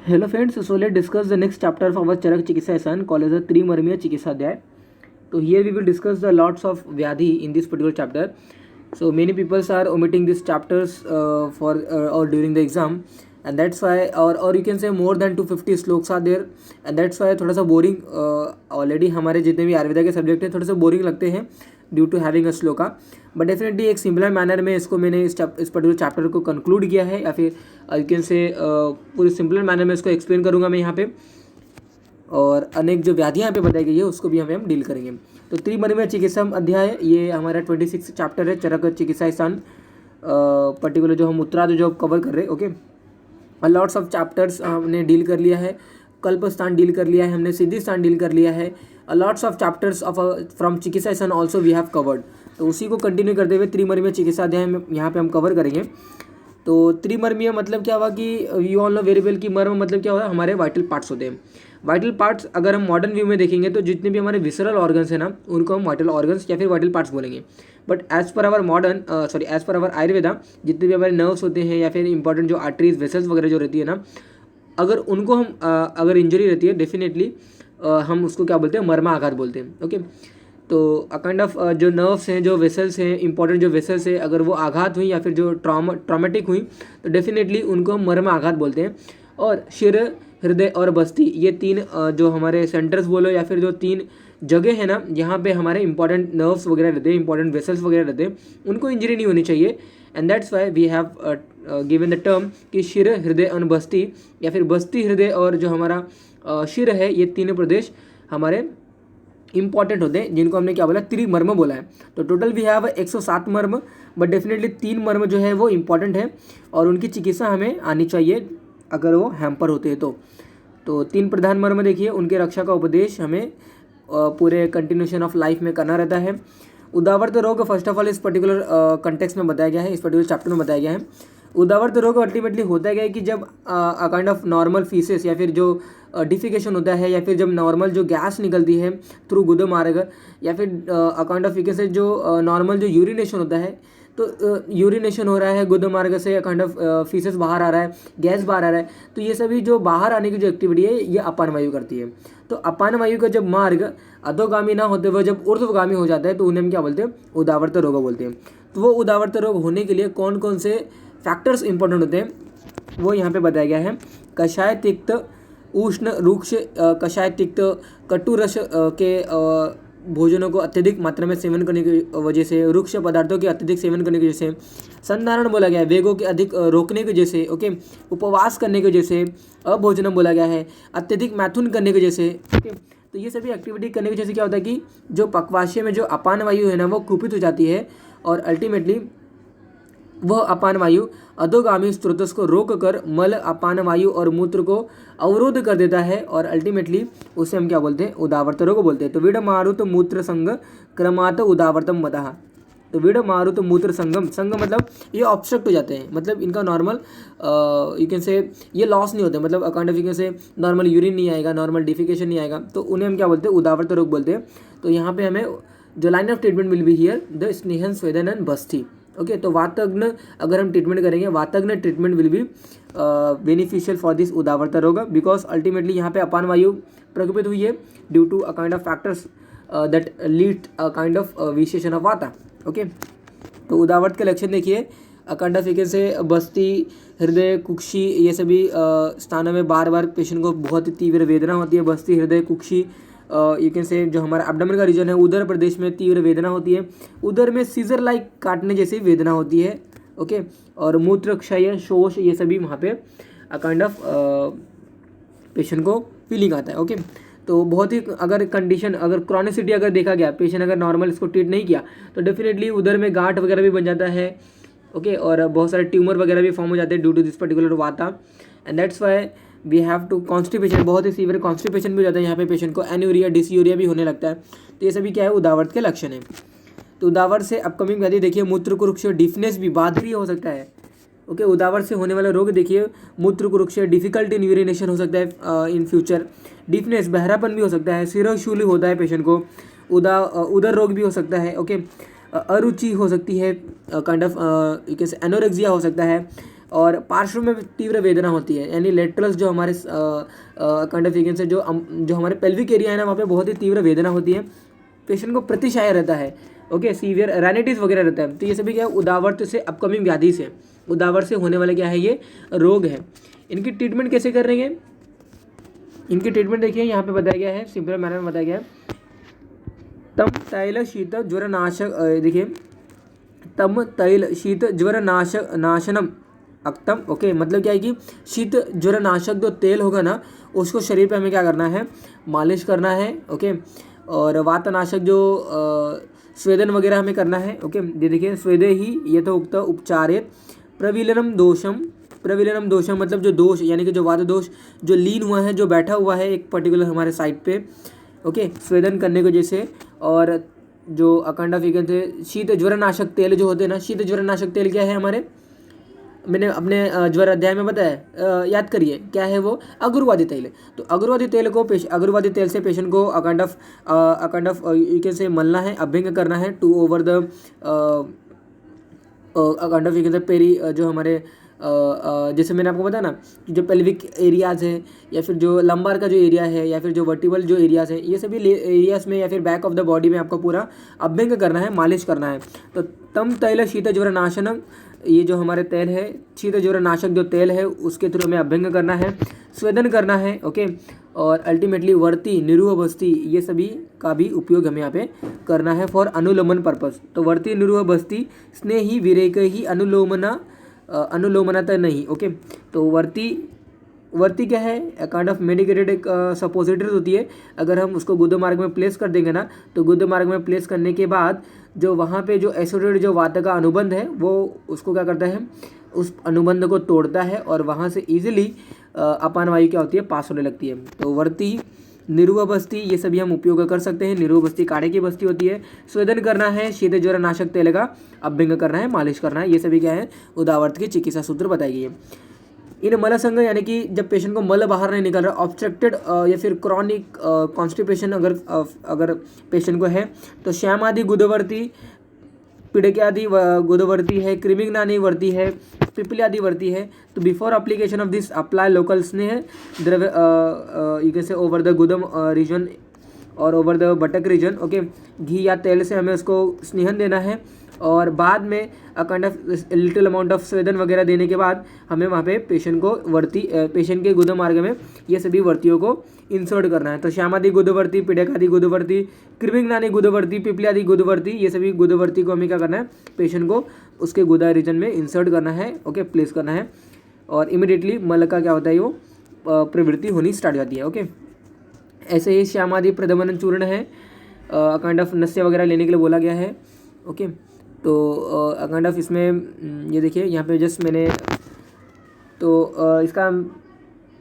Hello friends, so let's discuss the next chapter of our Charak Chikitsa lesson called as the Trimarmiya Chikitsa Adhyay. So here we will discuss the lots of Vyadhi in this particular chapter. So many people are omitting these chapters for or during the exam, and that's why or you can say more than 250 sloks are there, and that's why थोड़ा सा boring already हमारे जितने भी आयुर्वेदा के subject हैं थोड़े से boring लगते हैं due to having a shloka. But definitely एक सिमिलर मैनर में इसको मैंने इस पर्टिकुलर चैप्टर को कंक्लूड किया है, या फिर यू कैन से पूरी सिंपलर मैनर में इसको एक्सप्लेन करूँगा मैं यहाँ पे, और अनेक जो व्याधियाँ यहाँ पे बताई गई है उसको भी यहाँ पे हम डील करेंगे. तो त्रिमर्मिया चिकित्सा अध्याय ये हमारा 26 चैप्टर है, चरक चिकित्सा स्थान पर्टिकुलर जो हम उत्तरार्ध जो कवर कर रहे हैं. ओके, लॉट्स ऑफ चैप्टर्स हमने डील कर लिया है, कल्प स्थान डील कर लिया है हमने, सिद्धि स्थान डील कर लिया है, lots of chapters of from चिकित्सा स्थान ऑल्सो वी हैव कवर्ड. तो उसी को कंटिन्यू करते हुए त्रिमर्मिया चिकित्सा अध्याय में यहाँ पे हम कवर करेंगे. तो त्रिमर्मीय मतलब क्या हुआ कि you all know very well कि मर्म मतलब क्या होता है, हमारे वाइटल पार्ट्स होते हैं. वाइटल पार्ट्स अगर हम मॉडर्न व्यू में देखेंगे तो जितने भी हमारे विसरल ऑर्गन्स हैं ना उनको हम वाइटल ऑर्गन्स या फिर वाइटल पार्ट्स बोलेंगे. But as per our as per our Ayurveda जितने भी हमारे नर्व्स होते हैं या फिर इंपॉर्टेंट जो आर्टरीज वेसल्स वगैरह जो रहती है ना, अगर उनको हम अगर इंजरी रहती है डेफिनेटली हम उसको क्या बोलते हैं, मर्मा आघात बोलते हैं. ओके, तो काइंड ऑफ जो नर्व्स हैं जो वेसल्स हैं इंपॉर्टेंट जो वेसल्स है अगर वो आघात हुई या फिर जो ट्रॉमेटिक हुई तो डेफिनेटली उनको हम मर्म आघात बोलते हैं. और शिर, हृदय और बस्ती ये तीन जो हमारे सेंटर्स बोलो या फिर जो तीन जगह है ना यहाँ पे हमारे इंपॉर्टेंट नर्व्स वगैरह रहते हैं, इंपॉर्टेंट वेसल्स वगैरह रहते हैं, उनको इंजरी नहीं होनी चाहिए. And that's why we have given the term कि शिर, हृदय और बस्ती या फिर बस्ती, हृदय और जो हमारा शिर है ये तीन प्रदेश हमारे इंपॉर्टेंट होते हैं जिनको हमने क्या बोला, त्रिमर्म बोला है. तो टोटल वी हैव 107 मर्म, बट डेफिनेटली 3 मर्म जो है वो इंपॉर्टेंट है और उनकी चिकित्सा हमें आनी चाहिए अगर वो हैम्पर होते हैं तो 3 प्रधान मर्म देखिए, उनके रक्षा का उपदेश हमें पूरे कंटिन्यूशन ऑफ लाइफ में करना रहता है. उदावर्त रोग फर्स्ट ऑफ ऑल इस पर्टिकुलर कंटेक्स्ट में बताया गया है, इस पर्टिकुलर चैप्टर में बताया गया है. उदावर्त रोग अल्टीमेटली होता क्या है कि जब काइंड ऑफ नॉर्मल फीसेस या फिर जो डिफिकेशन होता है या फिर जब नॉर्मल जो गैस निकलती है थ्रू गुद मार्ग या फिर काइंड ऑफ से जो नॉर्मल जो यूरिनेशन होता है, तो यूरिनेशन हो रहा है गुद मार्ग से, काइंड ऑफ फीसेस बाहर आ रहा है, गैस बाहर आ रहा है, तो ये सभी जो बाहर आने की जो एक्टिविटी है ये अपान वायु करती है. तो अपान वायु का जब मार्ग अधोगामी ना होते हुए जब ऊर्ध्वगामी हो जाता है तो उन्हें हम क्या बोलते हैं, उदावर्त रोग बोलते हैं. तो वो उदावर्त रोग होने के लिए कौन कौन से फैक्टर्स इंपॉर्टेंट होते हैं वो यहाँ पे बताया गया है. कषाय तिक्त उष्ण रुक्ष कषाय तिक्त कटुरस के भोजनों को अत्यधिक मात्रा में सेवन करने की वजह से, रुक्ष पदार्थों के अत्यधिक सेवन करने की वजह से, संधारण बोला गया है वेगों के अधिक रोकने की वजह से, ओके, उपवास करने की वजह से, अभोजनम बोला गया है अत्यधिक मैथुन करने की वजह से. ओके, तो ये सभी एक्टिविटी करने की वजह से क्या होता है कि जो पक्वाशय में जो अपान वायु है ना वो कुपित हो जाती है और अल्टीमेटली वह अपान वायु अधोगामी स्रोतस को रोक कर मल, अपान वायु और मूत्र को अवरोध कर देता है और अल्टीमेटली उसे हम क्या बोलते हैं, उदावर्त रोग बोलते हैं. तो विड मारुत मूत्र संग क्रमात उदावर्तम मतः. तो विड मारुत मूत्र संगम, संग मतलब ये ऑब्स्ट्रक्ट हो जाते हैं, मतलब इनका नॉर्मल यू कैन से ये लॉस नहीं होते, मतलब अकाउंट ऑफ यू कैन से नॉर्मल यूरिन नहीं आएगा, नॉर्मल डिफिकेशन नहीं आएगा, तो उन्हें हम क्या बोलते हैं, उदावर्त रोग बोलते हैं. तो यहाँ पे हमें जो line of treatment will be here the स्नेहन स्वेदन एंड बस्ती. ओके, तो वातज्ञ अगर हम ट्रीटमेंट करेंगे, वातज्ञ treatment will be beneficial for this उदावर्त रोग बिकॉज अल्टीमेटली यहाँ पे अपान वायु प्रकोपित हुई है due to a kind of factors that lead a kind of विशेषण ऑफ वाता. ओके, तो उदावर्त के लक्षण देखिए, अकांड ऑफ से बस्ती, हृदय, कुक्षी ये सभी स्थानों में बार बार पेशेंट को बहुत ही तीव्र वेदना होती है. बस्ती, हृदय, कुक्षी यू कैन से जो हमारा एब्डोमेन का रीजन है उदर प्रदेश में तीव्र वेदना होती है, उदर में सीजर लाइक काटने जैसी वेदना होती है. ओके, और मूत्र क्षय, शोष ये सभी वहाँ पे काइंड ऑफ पेशेंट को फीलिंग आता है. ओके, तो बहुत ही अगर कंडीशन अगर क्रॉनिसिटी अगर देखा गया, पेशेंट अगर नॉर्मल इसको ट्रीट नहीं किया तो डेफिनेटली उधर में गांठ वगैरह भी बन जाता है. ओके, और बहुत सारे ट्यूमर वगैरह भी फॉर्म हो जाते हैं due to this particular vata. And that's why we have to constipation, बहुत ही सीवियर कॉन्स्टिपेशन भी हो जाता है यहाँ पे पेशेंट को, एन्यूरिया, डिसयूरिया भी होने लगता है. तो ये सभी क्या है, उदावर्त के लक्षण है. तो उदावर्त से अपकमिंग व्याधि देखिए, मूत्र कुरुक्ष, डिफनेस भी बादरी हो सकता है. ओके, उदावर्त से होने वाला रोग देखिए, मूत्र कुरुक्ष, डिफिकल्टी इन यूरिनेशन हो सकता है इन फ्यूचर, डिफनेस बहरापन भी हो सकता है, सिरोशूली होता है पेशेंट को, उदर रोग भी हो सकता है. ओके, अरुचि हो सकती है, काइंड ऑफ कैसे एनोरेक्सिया हो सकता है, और पार्श्व में तीव्र वेदना होती है, यानी लेटरल्स जो हमारे कंडफिकेशन से जो हमारे पेल्विक एरिया है ना, वहाँ पे बहुत ही तीव्र वेदना होती है। पेशेंट को प्रतिशाय रहता है, ओके, सीवियर राइनाइटिस वगैरह रहता है। तो ये सभी क्या है, उदावर्त से अपकमिंग व्याधि से, उदावर्त से होने वाले क्या है, ये रोग है। इनकी ट्रीटमेंट कैसे कर रहे हैं, इनकी ट्रीटमेंट देखिए यहाँ पे बताया गया है, सिंपल मैनर में बताया गया है। तम तैल शीत ज्वर नाशक, देखिए तम तैल शीत ज्वर नाशनम अक्तम, ओके, मतलब क्या है कि शीत ज्वर नाशक जो तेल होगा ना, उसको शरीर पे हमें क्या करना है, मालिश करना है, ओके। और वातनाशक जो स्वेदन वगैरह हमें करना है, ओके। ये देखिए, स्वेदे ही यथोक्त उपचारित प्रविलनम दोषम मतलब जो दोष, यानी कि जो वात दोष जो लीन हुआ है, जो बैठा हुआ है एक पर्टिकुलर हमारे साइड पे, ओके, स्वेदन करने की वजह से। और जो अखंडा फिगन थे, शीत ज्वरनाशक तेल जो होते हैं ना, शीत ज्वरनाशक तेल क्या है हमारे, मैंने अपने ज्वर अध्याय में बताया, याद करिए क्या है वो, अगरुवादी तेल है। तो अगरुवादी तेल को अगरुवादी तेल से पेशेंट को अकाउंट ऑफ यू कैन से मलना है, अभ्यंग करना है to over the account of you can say पेरी, जो हमारे जैसे मैंने आपको बताया ना, जो पेल्विक एरियाज़ है, या फिर जो लंबार का जो एरिया है, या फिर जो वर्टिबल जो एरियाज़ है, ये सभी एरियाज़ में या फिर बैक ऑफ द बॉडी में आपको पूरा अभ्यंग करना है, मालिश करना है। तो तम तैल शीत ज्वर नाशनम, ये जो हमारे तेल है, शीत ज्वर नाशक जो तेल है, उसके थ्रू हमें अभ्यंग करना है, स्वेदन करना है, ओके। और अल्टीमेटली वर्ती निरूह बस्ती, ये सभी का भी उपयोग हमें यहाँ पे करना है फॉर अनुलोमन पर्पस। तो वर्ती निरूह बस्ती स्नेही विरेक ही अनुलोमनता नहीं, ओके। तो वर्ती क्या है, काइंड ऑफ मेडिकेटेड एक सपोजिटरी होती है। अगर हम उसको गुदा मार्ग में प्लेस कर देंगे ना, तो गुदा मार्ग में प्लेस करने के बाद जो वहाँ पे जो एसोसिएटेड जो वात का अनुबंध है, वो उसको क्या करता है, उस अनुबंध को तोड़ता है, और वहाँ से ईजिली अपान वायु क्या होती है, पास होने लगती है। तो वर्ती निरूह बस्ती, ये सभी हम उपयोग कर सकते हैं। निरूह बस्ती काढ़े की बस्ती होती है। स्वेदन करना है, शीत ज्वर नाशक तेल का अभ्यंग करना है, मालिश करना है, ये सभी क्या है, उदावर्त की चिकित्सा सूत्र बताई गई है। इन मल संघ, यानी कि जब पेशेंट को मल बाहर नहीं निकल रहा, ऑब्स्ट्रक्टेड या फिर क्रॉनिक कॉन्स्टिपेशन अगर पेशेंट को है, तो श्याम आदि गुदवर्ती, पिड़के आदि गुदवर्ती है, क्रिमिग्नानी वर्ती है, पिपली आदि वर्ती है। तो before application of this apply local स्नेह द्रव्य you can say over the गुदम रीजन और ओवर द बटक रीजन, ओके। घी या तेल से हमें उसको स्नेहन देना है, और बाद में kind of little amount of स्वेदन वगैरह देने के बाद हमें वहाँ पे पेशेंट को पेशेंट के गुदा मार्ग में ये सभी वर्तियों को इंसर्ट करना है। तो श्यामादि गुदवर्ती, पिड़कादि गुदवर्ती, कृमिग्नानी गुदवर्ती, पिपलियादि गुदवर्ती, ये सभी गुदवर्ती को हमें क्या करना है, पेशेंट को उसके गुदा रीजन में इंसर्ट करना है, ओके, प्लेस करना है, और इमिडिएटली मल का क्या होता है, वो प्रवृत्ति होनी स्टार्ट हो जाती है, ओके। ऐसे ही श्यामादि प्रदमन चूर्ण है, काइंड ऑफ नस्य वगैरह लेने के लिए बोला गया है, ओके। तो काइंड ऑफ इसमें ये देखिए यहाँ पे जस्ट मैंने तो इसका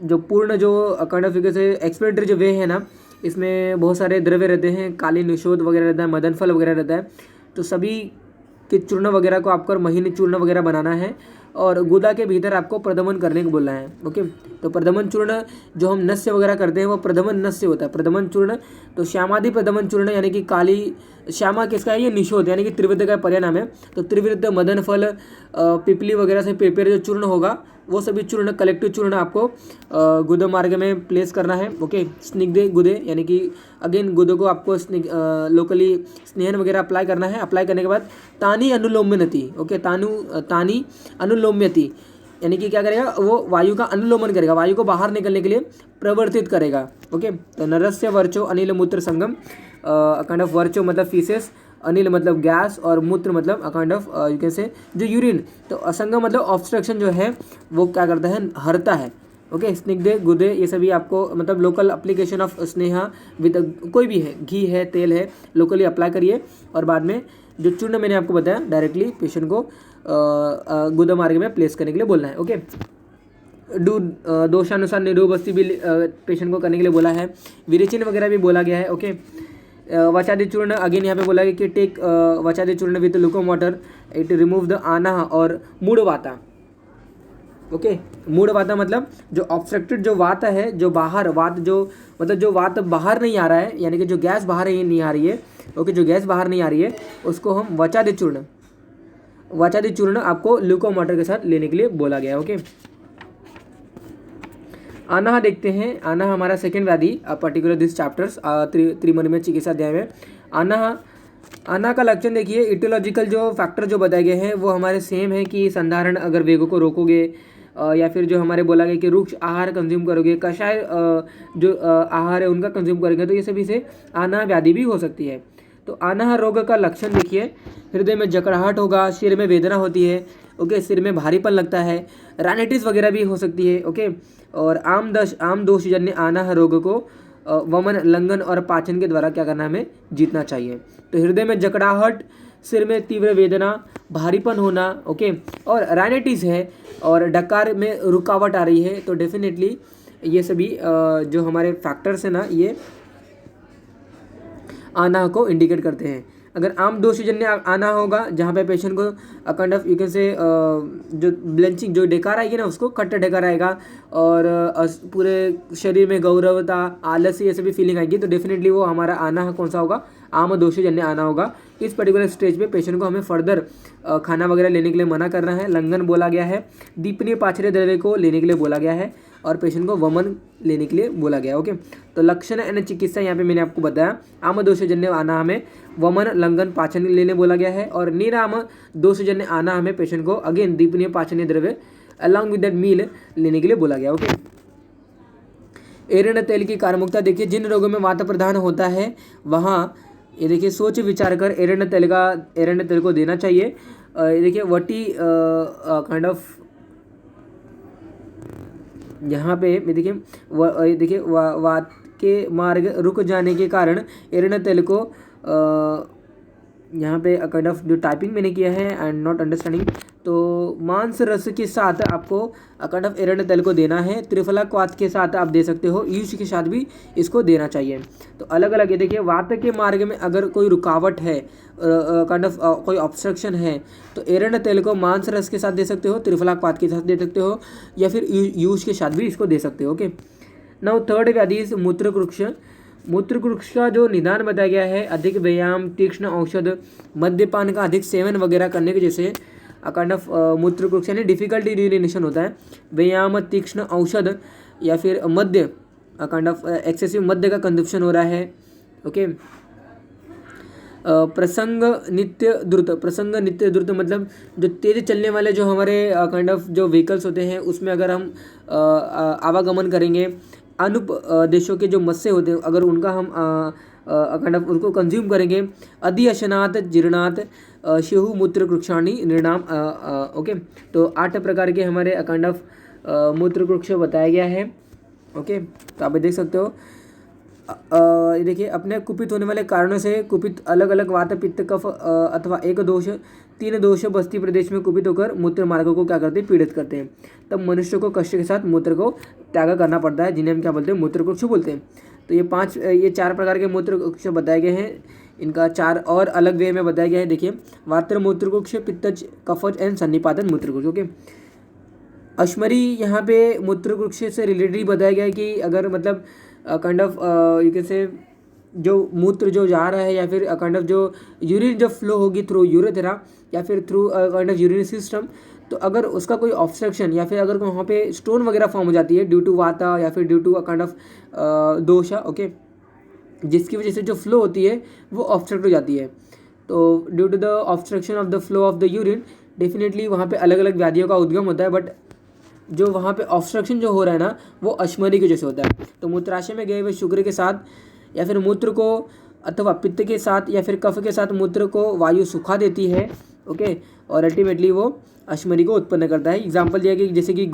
जो पूर्ण जो काइंड ऑफ से एक्सप्लेनेटरी जो वे है ना, इसमें बहुत सारे द्रव्य रहते हैं, काली निशोध वगैरह रहता है, मदन फल वगैरह रहता है। तो सभी के चूर्ण वगैरह को आपको महीने चूर्ण वगैरह बनाना है, और गुदा के भीतर आपको प्रदमन करने को बोलना है, ओके। तो प्रदमन चूर्ण जो हम नस्य वगैरह करते हैं, वो प्रदमन नस्य होता है, प्रदमन चूर्ण। तो श्यामादि प्रदमन चूर्ण, यानी कि काली श्यामा किसका है, ये निशोध, यानी कि त्रिवृत्त का परिणाम है। तो त्रिवृत्त, मदन फल, पिपली वगैरह से प्रिपेयर जो चूर्ण होगा, वो सभी चूर्ण, कलेक्टिव चूर्ण आपको गुदा मार्ग में प्लेस करना है, ओके। स्निग्धे गुदे, यानी कि अगेन गुदे को आपको लोकली स्नेहन वगैरह अप्लाई करना है। अप्लाई करने के बाद तानी अनुलोम्यति, ओके, तानी अनुलोम्यति, यानी कि क्या करेगा, वो वायु का अनुलोमन करेगा, वायु को बाहर निकलने के लिए प्रवर्तित करेगा, ओके। तो नरस्य वर्चो अनिल मूत्र संगम, काइंड ऑफ वर्चो मतलब फीसेस, अनिल मतलब गैस, और मूत्र मतलब काइंड ऑफ यू कैन से जो यूरिन। तो असंगम मतलब ऑब्स्ट्रक्शन जो है वो क्या करता है, हरता है, ओके। स्निग्धे गुदे, ये सभी आपको मतलब local application of Sneha with कोई भी है, घी है, तेल है, लोकली अप्लाई करिए, और बाद में जो चूर्ण मैंने आपको बताया डायरेक्टली पेशेंट को गुदा मार्ग में प्लेस करने के लिए बोलना है, ओके। दोषानुसार निरूह बस्ती भी पेशेंट को करने के लिए बोला है। विरेचन वगैरह भी बोला गया है, ओके। वचादि चूर्ण अगेन यहाँ पे बोला गया कि टेक वचादि चूर्ण with lukewarm water, it remove the आना और मूड वाता, ओके। मूड वाता मतलब जो ऑब्स्ट्रक्टेड जो वात है, जो बाहर वात जो मतलब जो वात बाहर नहीं आ रहा है, यानी कि जो गैस बाहर नहीं आ रही है, ओके, जो गैस बाहर नहीं आ रही है, उसको हम वचादि चूर्ण वाचादी चूर्ण आपको ल्यूकोमोटर के साथ लेने के लिए बोला गया है। ओके, आना देखते हैं। आना हमारा सेकेंड व्याधि पर्टिकुलर दिस चैप्टर्स त्रिमर्मीय चिकित्सा अध्याय में। आना का लक्षण देखिए, इटियोलॉजिकल जो फैक्टर जो बताए गए हैं वो हमारे सेम है कि संधारण अगर वेगों को रोकोगे या फिर जो हमारे बोला गया कि रुक्ष आहार कंज्यूम करोगे, कषाय जो आहार है उनका कंज्यूम करेंगे, तो ये सभी से आना व्याधि भी हो सकती है। तो आना रोग का लक्षण देखिए, हृदय में जकड़ाहट होगा, सिर में वेदना होती है, ओके, सिर में भारीपन लगता है, राइनाइटिस वगैरह भी हो सकती है। ओके, और आम दोषजन्य आना रोग को वमन, लंघन और पाचन के द्वारा क्या करना, हमें जीतना चाहिए। तो हृदय में जकड़ाहट, सिर में तीव्र वेदना, भारीपन होना, ओके, और राइनाइटिस है और डकार में रुकावट आ रही है, तो डेफिनेटली ये सभी जो हमारे फैक्टर्स हैं ना, ये आना को इंडिकेट करते हैं। अगर आम दोषजन्य आना होगा जहाँ पे पेशेंट को काइंड ऑफ यू कैन से जो ब्लेंचिंग जो डेकार आएगी ना, उसको कट्टा डेकार आएगा और पूरे शरीर में गौरवता, आलस्य, ये सभी फीलिंग आएगी, तो डेफिनेटली वो हमारा आना कौन सा होगा, आम दोषजन्य आना होगा। इस पर्टिकुलर स्टेज पे पेशेंट को हमें फर्दर खाना वगैरह लेने के लिए मना करना है। लंघन बोला गया है, दीपनीय पाचरीय द्रव्य को लेने के लिए बोला गया है और पेशेंट को वमन लेने के लिए बोला गया। ओके, तो लक्षण एंड चिकित्सा यहाँ पे मैंने आपको बताया। आम दोषजन्य आना हमें वमन, लंघन, पाचन लेने बोला गया है और निराम दोषजन्य आना हमें पेशेंट को अगेन दीपनीय पाचनीय द्रव्य अलॉन्ग विद दैट मील लेने के लिए बोला गया। ओके, एरंड तेल की कार्यमुक्ता देखिए, जिन रोगों में वात प्रदान होता है वहाँ ये देखिए सोच विचार कर एरंड तेल को देना चाहिए। ये देखिए वटी काइंड ऑफ यहाँ पे देखिए वात के मार्ग रुक जाने के कारण एरंड तेल को यहाँ पे काइंड ऑफ जो टाइपिंग मैंने किया है एंड नॉट अंडरस्टैंडिंग, तो मांस रस के साथ आपको काइंड ऑफ एरंड तेल को देना है। त्रिफला क्वाथ के साथ आप दे सकते हो, यूज के साथ भी इसको देना चाहिए। तो अलग अलग ये देखिए, वात के मार्ग में अगर कोई रुकावट है, काइंड ऑफ कोई ऑब्स्ट्रक्शन है, तो एरंड तेल को मांस रस के साथ दे सकते हो, त्रिफला क्वाथ के साथ दे सकते हो, या फिर यूज के साथ भी इसको दे सकते हो। ओके, नाउ थर्ड व्याधि इज मूत्रकृक्ष। मूत्रकृक्ष का जो निदान बताया गया है, अधिक व्यायाम, तीक्ष्ण औषध, मद्यपान का अधिक सेवन वगैरह करने के जैसे काइंड ऑफ मूत्रकृक्ष यानी डिफिकल्टी यूरिनेशन होता है। व्यायाम, तीक्ष्ण औषध या फिर मद्य, काइंड ऑफ एक्सेसिव मद्य का कंजप्शन हो रहा है। ओके, प्रसंग नित्य द्रुत मतलब जो तेज चलने वाले जो हमारे काइंड ऑफ जो व्हीकल्स होते हैं उसमें अगर हम आवागमन करेंगे, अनुप देशों के जो मत्स्य होते हैं अगर उनका हम काइंड ऑफ उनको कंज्यूम करेंगे, अधिअशनात, जीर्णात, शिहु, मूत्रकृक्षाणी, निर्णाम। ओके, तो 8 प्रकार के हमारे काइंड ऑफ मूत्रकृक्ष बताया गया है। ओके, तो आप देख सकते हो। ये देखिए, अपने कुपित होने वाले कारणों से कुपित अलग अलग वात, पित्त, कफ अथवा एक दोष, 3 दोष बस्ती प्रदेश में कुपित होकर मूत्र मार्गों को क्या करते हैं, पीड़ित करते हैं। तब मनुष्य को कष्ट के साथ मूत्र को त्याग करना पड़ता है, जिन्हें हम क्या बोलते हैं, मूत्रकृक्ष बोलते हैं। तो ये 4 प्रकार के मूत्रकृक्ष बताए गए हैं। इनका 4 और अलग वे में बताया गया है। देखिए, वात्र मूत्रकृक्ष, पित्तज, कफज एंड सन्निपातन मूत्रकृक्ष। ओके, अश्मरी यहाँ पे मूत्रकृक्ष से रिलेटेड बताया गया है कि अगर मतलब काइंड ऑफ यू कैन से जो मूत्र जो जा रहा है या फिर काइंड ऑफ जो यूरिन जब फ्लो होगी थ्रू यूरेथ्रा या फिर through kind of urine system, तो अगर उसका कोई ऑब्स्ट्रक्शन या फिर अगर वहाँ पे स्टोन वगैरह फॉर्म हो जाती है ड्यू टू वाता या फिर ड्यू टू काइंड ऑफ दोषा, ओके, जिसकी वजह से जो फ्लो होती है वो ऑब्स्ट्रक्ट हो जाती है। तो due to the obstruction of the flow of the urine definitely वहाँ पे अलग अलग व्याधियों का उद्गम होता है, बट जो वहाँ पे ऑब्स्ट्रक्शन जो हो रहा है ना वो अश्मरी की वजह से होता है। तो मूत्राशय में गए हुए शुक्र के साथ या फिर मूत्र को अथवा पित्त के साथ या फिर कफ के साथ मूत्र को वायु सुखा देती है। ओके, और अल्टीमेटली वो अश्मरी को उत्पन्न करता है। एग्जाम्पल दिया कि जैसे कि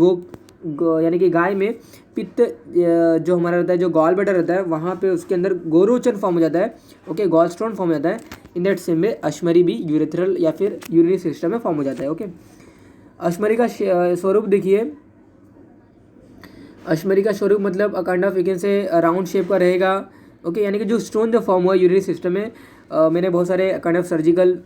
यानी कि गाय में पित्त जो हमारा रहता है, जो गॉल ब्लैडर रहता है, वहाँ पे उसके अंदर गोरोचन फॉर्म हो जाता है। ओके, गॉल स्टोन फॉर्म हो जाता है। इन दैट सेम में अश्मरी भी यूरेथ्रल या फिर यूरिनरी सिस्टम में फॉर्म हो जाता है। ओके, अश्मरी का स्वरूप देखिए, अश्मरी का स्वरूप मतलब काइंड ऑफ यू कैन से राउंड शेप का रहेगा। ओके, यानी कि जो स्टोन जो फॉर्म हुआ यूरिनरी सिस्टम में, मैंने बहुत सारे काइंड ऑफ सर्जिकल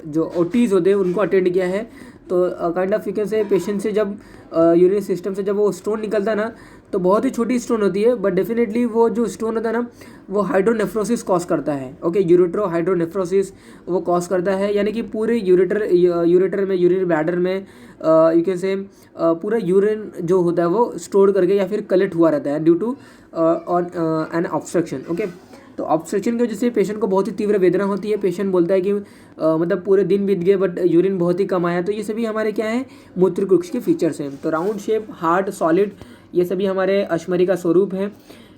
जो ओटीज़ होते हैं उनको अटेंड किया है। तो काइंड ऑफ यू कैन से पेशेंट से जब यूरिनरी सिस्टम से जब वो स्टोन निकलता है ना, तो बहुत ही छोटी स्टोन होती है, बट डेफिनेटली वो जो स्टोन होता है ना वो हाइड्रोनेफ्रोसिस कॉज करता है। ओके, यूरेट्रो हाइड्रोनेफ्रोसिस वो कॉज करता है, यानी कि पूरे यूरेटर में, यूरिन ब्लैडर में यू कैन से पूरा यूरिन जो होता है वो स्टोर करके या फिर कलेक्ट हुआ रहता है due to an obstruction. Okay, तो ऑब्स्ट्रक्शन की वजह से पेशेंट को बहुत ही तीव्र वेदना होती है। पेशेंट बोलता है कि मतलब पूरे दिन बीत गए बट यूरिन बहुत ही कम आया। तो ये सभी हमारे क्या है, मूत्रकुक्ष के फीचर्स हैं। तो राउंड शेप, हार्ड, सॉलिड, ये सभी हमारे अश्मरी का स्वरूप है।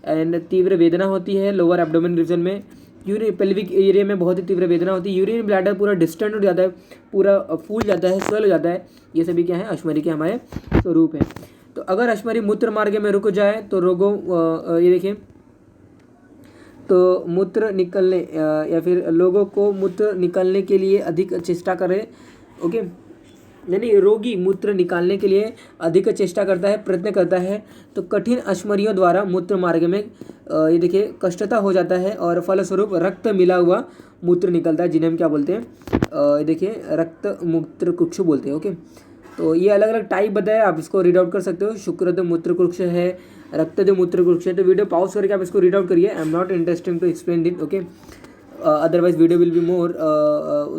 एंड तीव्र वेदना होती है लोअर एब्डोमेन रीजन में, यूरिन पेल्विक एरिया में बहुत ही तीव्र वेदना होती है। यूरिन ब्लैडर पूरा डिस्टेंड हो जाता है, पूरा फूल जाता है, स्वेल हो जाता है। ये सभी क्या है, अश्मरी के हमारे स्वरूप हैं। तो अगर अश्मरी मूत्र मार्ग में रुक जाए तो रोगों ये देखिए, तो मूत्र निकलने या फिर लोगों को मूत्र निकलने के लिए अधिक चेष्टा करें। ओके, यानी रोगी मूत्र निकालने के लिए अधिक चेष्टा करता है, प्रयत्न करता है, तो कठिन अश्मरियों द्वारा मूत्र मार्ग में ये देखिए कष्टता हो जाता है और फलस्वरूप रक्त मिला हुआ मूत्र निकलता है, जिन्हें हम क्या बोलते हैं, ये देखिए रक्त मूत्रकुक्ष बोलते हैं। ओके, तो ये अलग अलग टाइप बताया, आप इसको रीड आउट कर सकते हो। शुक्रद मूत्रकुक्ष है, रक्तज मूत्रकुक्ष है। तो वीडियो पॉज करके आप इसको रीड आउट करिए। I am not interesting to explain it. Okay, otherwise video will be more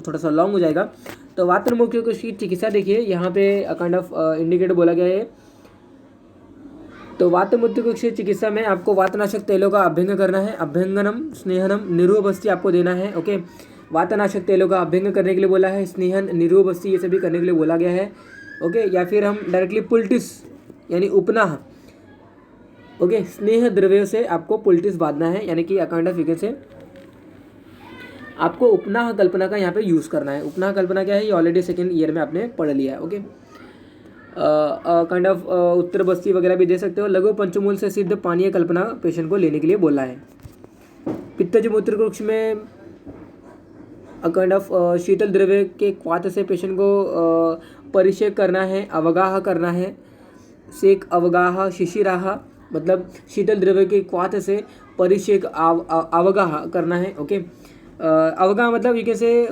थोड़ा सा लॉन्ग हो जाएगा। तो वात मूत्रकुक्ष की चिकित्सा देखिए, यहाँ पे काइंड ऑफ इंडिकेटर बोला गया है। तो वात मूत्रकुक्ष की चिकित्सा में आपको वातनाशक तेलों का अभ्यंग करना है। अभ्यंगनम, स्नेहनम, निरूबस्ती आपको देना है। ओके, वातनाशक तेलों का अभ्यंग करने के लिए बोला है, स्नेहन, निरूबस्ती ये सभी करने के लिए बोला गया है। ओके, या फिर हम डायरेक्टली पुल्टिस यानी उपनाह, ओके, स्नेह द्रव्य से आपको पुल्टिस बांधना है, यानी कि काइंड ऑफ फिगर से आपको उपनाह कल्पना का यहाँ पे यूज़ करना है। उपनाह कल्पना क्या है, ये ऑलरेडी सेकेंड ईयर में आपने पढ़ लिया है। ओके, काइंड ऑफ उत्तर बस्ती वगैरह भी दे सकते हो। लघु पंचमूल से सिद्ध पानीय कल्पना पेशेंट को लेने के लिए बोला है। पित्तज मूत्रकुक्ष में काइंड ऑफ शीतल द्रव्य के क्वाथ से पेशेंट को परिषेक करना है, अवगाह करना है। सेक, अवगाह, शिशिराह, मतलब शीतल द्रव्य के क्वाथ से परिषेक अवगाह करना है। ओके, अवगाह मतलब ये कैसे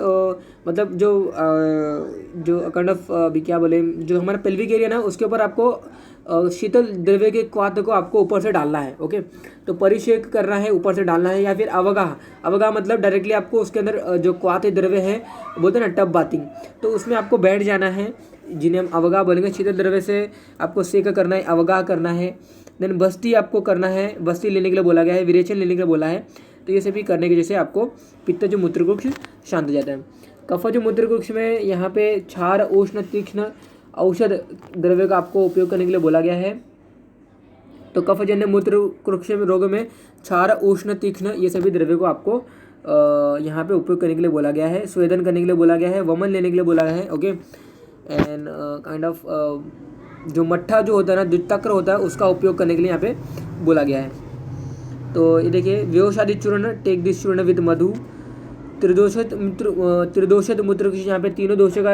मतलब जो काइंड ऑफ अभी क्या बोले, जो हमारा पेल्विक एरिया ना उसके ऊपर आपको शीतल द्रव्य के क्वाथ को आपको ऊपर से डालना है। ओके, तो परिषेक करना है, ऊपर से डालना है। या फिर अवगाह, अवगाह मतलब डायरेक्टली आपको उसके अंदर जो क्वाथ द्रव्य है बोलते हैं ना टब बाथिंग, तो उसमें आपको बैठ जाना है, जिन्हें हम अवगाह बोलेंगे। शीतल द्रव्य से आपको सेक करना है, अवगाह करना है। देन बस्ती आपको करना है, बस्ती लेने के लिए बोला गया है, विरेचन लेने के लिए बोला है। तो ये सभी करने की वजह से आपको पित्तज मूत्रकुक्ष शांत हो जाता है। कफज मूत्रकुक्ष में यहाँ पे क्षार, उष्ण, तीक्ष्ण औषध द्रव्य का आपको उपयोग करने के लिए बोला गया है। तो कफजन्य मूत्रकुक्ष रोग में क्षार, उष्ण, तीक्ष्ण ये सभी द्रव्य को आपको यहाँ पे उपयोग करने के लिए बोला गया है। स्वेदन करने के लिए बोला गया है, वमन लेने के लिए बोला गया है। ओके, एंड काइंड ऑफ जो मट्ठा जो होता है ना, जो तक्र होता है, उसका उपयोग करने के लिए यहाँ पे बोला गया है। तो ये देखिए, व्योषादि चूर्ण, टेक दिस चूर्ण विद मधु। त्रिदोषित मूत्रकुक्ष, यहाँ पे तीनों दोषों का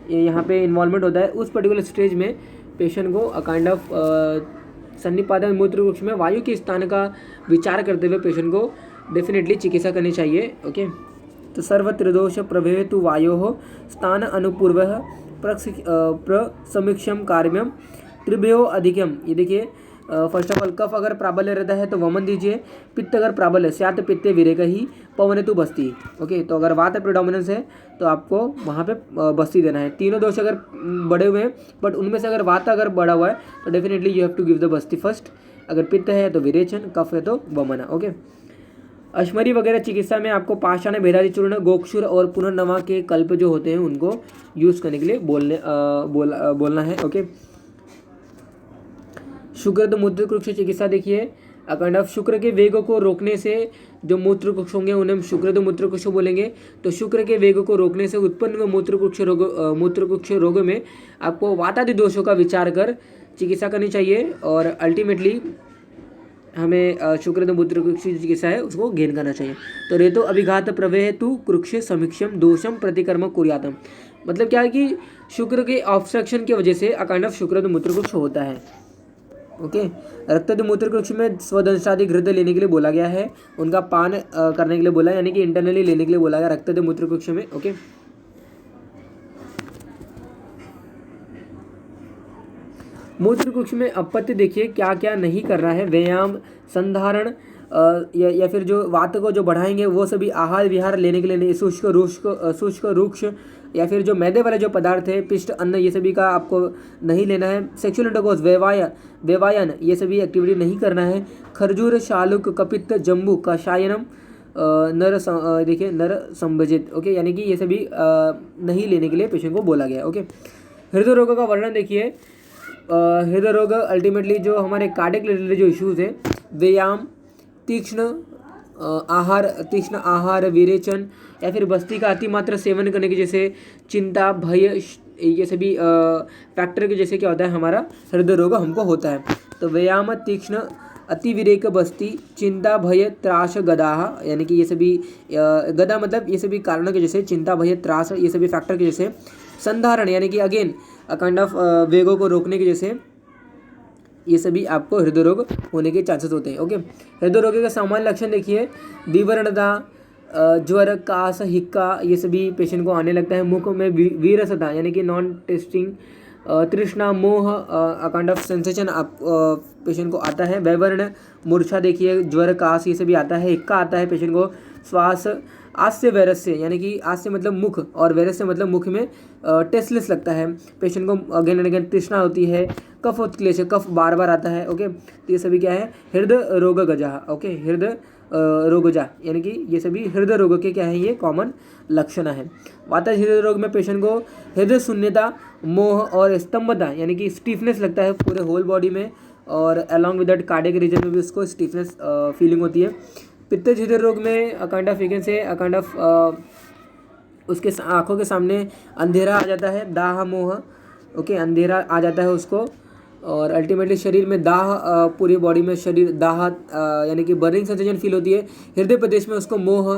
यहाँ पे इन्वॉल्वमेंट होता है। उस पर्टिकुलर स्टेज में पेशेंट को काइंड ऑफ सन्निपातन मूत्रकुक्ष में वायु के स्थान का विचार करते हुए पेशेंट को डेफिनेटली चिकित्सा करनी चाहिए। ओके, तो सर्व त्रिदोष प्रभेव तु वायो स्थान अनुपूर्व प्रसमीक्षम कार्यम त्रिभ्यो अधिकम। ये देखिए, फर्स्ट ऑफ ऑल कफ अगर प्राबल्य रहता है तो वमन दीजिए। पित्त अगर प्राबल्य, स्यात पित्ते विरेक ही पवन तु बस्ती। ओके, तो अगर वात प्रिडोमिनेंस है तो आपको वहाँ पे बस्ती देना है। तीनों दोष अगर बड़े हुए हैं बट उनमें से अगर वात अगर बड़ा हुआ है तो definitely you have to give the basti first. अगर पित्त है तो विरेचन, कफ है तो वमन। ओके, अश्मरी वगैरह चिकित्सा में आपको पाषाण, भेदादि चूर्ण, गोक्षुर और पुनर्नवा के कल्प जो होते हैं उनको यूज़ करने के लिए बोलना है। ओके, शुक्रद मूत्रकुक्ष चिकित्सा देखिए, काइंड ऑफ शुक्र के वेग को रोकने से जो मूत्रकुक्ष होंगे उन्हें हम शुक्रद मूत्रकुक्ष बोलेंगे। तो शुक्र के वेग को रोकने से उत्पन्न हुए मूत्रकुक्ष रोग में आपको वातादि दोषों का विचार कर चिकित्सा करनी चाहिए और अल्टीमेटली हमें शुक्रद मूत्रकुक्ष की चिकित्सा है उसको गेन करना चाहिए। तो रेतो अभिघात प्रवेह तु कुरुक्ष समीक्षम दोषम प्रतिकर्म कुर्यातम, मतलब क्या है कि शुक्र के ऑब्स्ट्रक्शन की वजह से काइंड ऑफ शुक्रद मूत्रकुक्ष होता है। ओके, रक्तज मूत्रकुक्ष में स्वदंशादि घृत लेने के लिए बोला गया है, उनका पान करने के लिए बोला है, यानी कि इंटरनली लेने के लिए बोला गया रक्तज मूत्रकुक्ष में। ओके, मूत्र कुक्ष में अपत्य देखिए क्या क्या नहीं कर रहा है, व्यायाम, संधारण या फिर जो वात को जो बढ़ाएंगे वो सभी आहार विहार लेने के लिए नहीं, शुष्क रुक्ष या फिर जो मैदे वाले जो पदार्थ है, पिष्ट, अन्न, ये सभी का आपको नहीं लेना है। सेक्सुअल इंटरकोर्स, वेवायन ये सभी एक्टिविटी नहीं करना है। खरजूर, शालुक, कपित्त, जम्बू, कषायनम, देखिए नर संभजित, ओके, यानी कि ये सभी नहीं लेने के लिए पेशेंट को बोला गया है। ओके, हृदय रोगों का वर्णन देखिए। हृदय रोग अल्टीमेटली जो हमारे कार्डियक रिलेटेड जो इश्यूज है, व्यायाम, तीक्ष्ण आहार, विरेचन या फिर बस्ती का अतिमात्रा सेवन करने की जैसे चिंता, भय, ये सभी फैक्टर के जैसे क्या होता है हमारा हृदय रोग हमको होता है। तो व्यायाम, तीक्ष्ण, अतिविरेक, बस्ती, चिंता, भय, त्रास, गदाह, यानी कि ये सभी गदा मतलब ये सभी कारणों के जैसे चिंता, भय, त्रास, ये सभी फैक्टर के जैसे। संधारण यानी कि अगेन काइंड ऑफ वेगों को रोकने के जैसे, ये सभी आपको हृदय रोग होने के चांसेस होते हैं। ओके, हृदय रोग के सामान्य लक्षण देखिए। विवरणता, ज्वर, कास, हिक्का, ये सभी पेशेंट को आने लगता है। मुख में वीरसता यानी कि नॉन टेस्टिंग, तृष्णा, मोह, काइंड ऑफ सेंसेशन आप पेशेंट को आता है। वैवर्ण, मूर्छा देखिए, ज्वर, कास, ये सभी आता है। हिक्का आता है पेशेंट को। श्वास, आस्य वैरस्य यानी कि आस्य मतलब मुख और वैरस्य मतलब मुख में टेस्टलेस लगता है पेशेंट को। अगेन एंड अगेन तृष्णा होती है। कफ उत्क्लेश, कफ बार बार आता है। ओके, तो ये सभी क्या है, हृदय रोग गजा। ओके, हृदय रोगजा यानी कि ये सभी हृदय रोग के क्या है, ये कॉमन लक्षण है। वातज हृदय रोग में पेशेंट को हृदय शून्यता, मोह और स्तंभता यानी कि स्टीफनेस लगता है पूरे होल बॉडी में, और along with that cardiac region में भी उसको स्टीफनेस फीलिंग होती है। पित्तज हृदय रोग में काइंड ऑफ यू से काइंड ऑफ उसके आंखों के सामने अंधेरा आ जाता है, दाह, मोह, ओके, अंधेरा आ जाता है उसको, और अल्टीमेटली शरीर में दाह, पूरी बॉडी में शरीर दाह यानी कि बर्निंग सेंसेशन फील होती है। हृदय प्रदेश में उसको मोह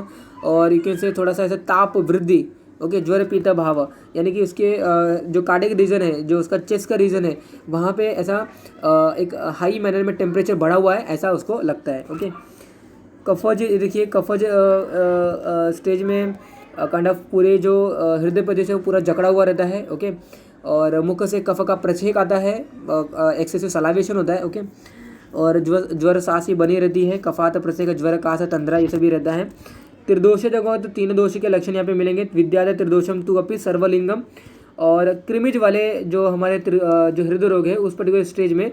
और यू कैन से थोड़ा सा ऐसा ताप वृद्धि, ओके, ज्वर, पीता भाव यानी कि उसके जो कार्डियक रीजन है, जो उसका चेस्ट का रीजन है, वहाँ पे ऐसा एक हाई मैनर में टेम्परेचर बढ़ा हुआ है ऐसा उसको लगता है। ओके, कफज देखिए, कफज स्टेज में काइंड ऑफ पूरे जो हृदय प्रदेश है वो पूरा जकड़ा हुआ रहता है। ओके, और मुख से कफ का प्रक्षेप आता है, एक्सेसिव सलावेशन होता है। ओके, और ज्वर सांस ही बनी रहती है, कफात, प्रक्षेप, ज्वर, कास, तंद्रा, ये सभी रहता है। त्रिदोष जगह तो तीन दोष के लक्षण यहाँ पे मिलेंगे। विद्यादय त्रिदोषम तु अपि सर्वलिंगम, और क्रिमिज वाले जो हमारे जो हृदय रोग है उस पर्टिकुलर स्टेज में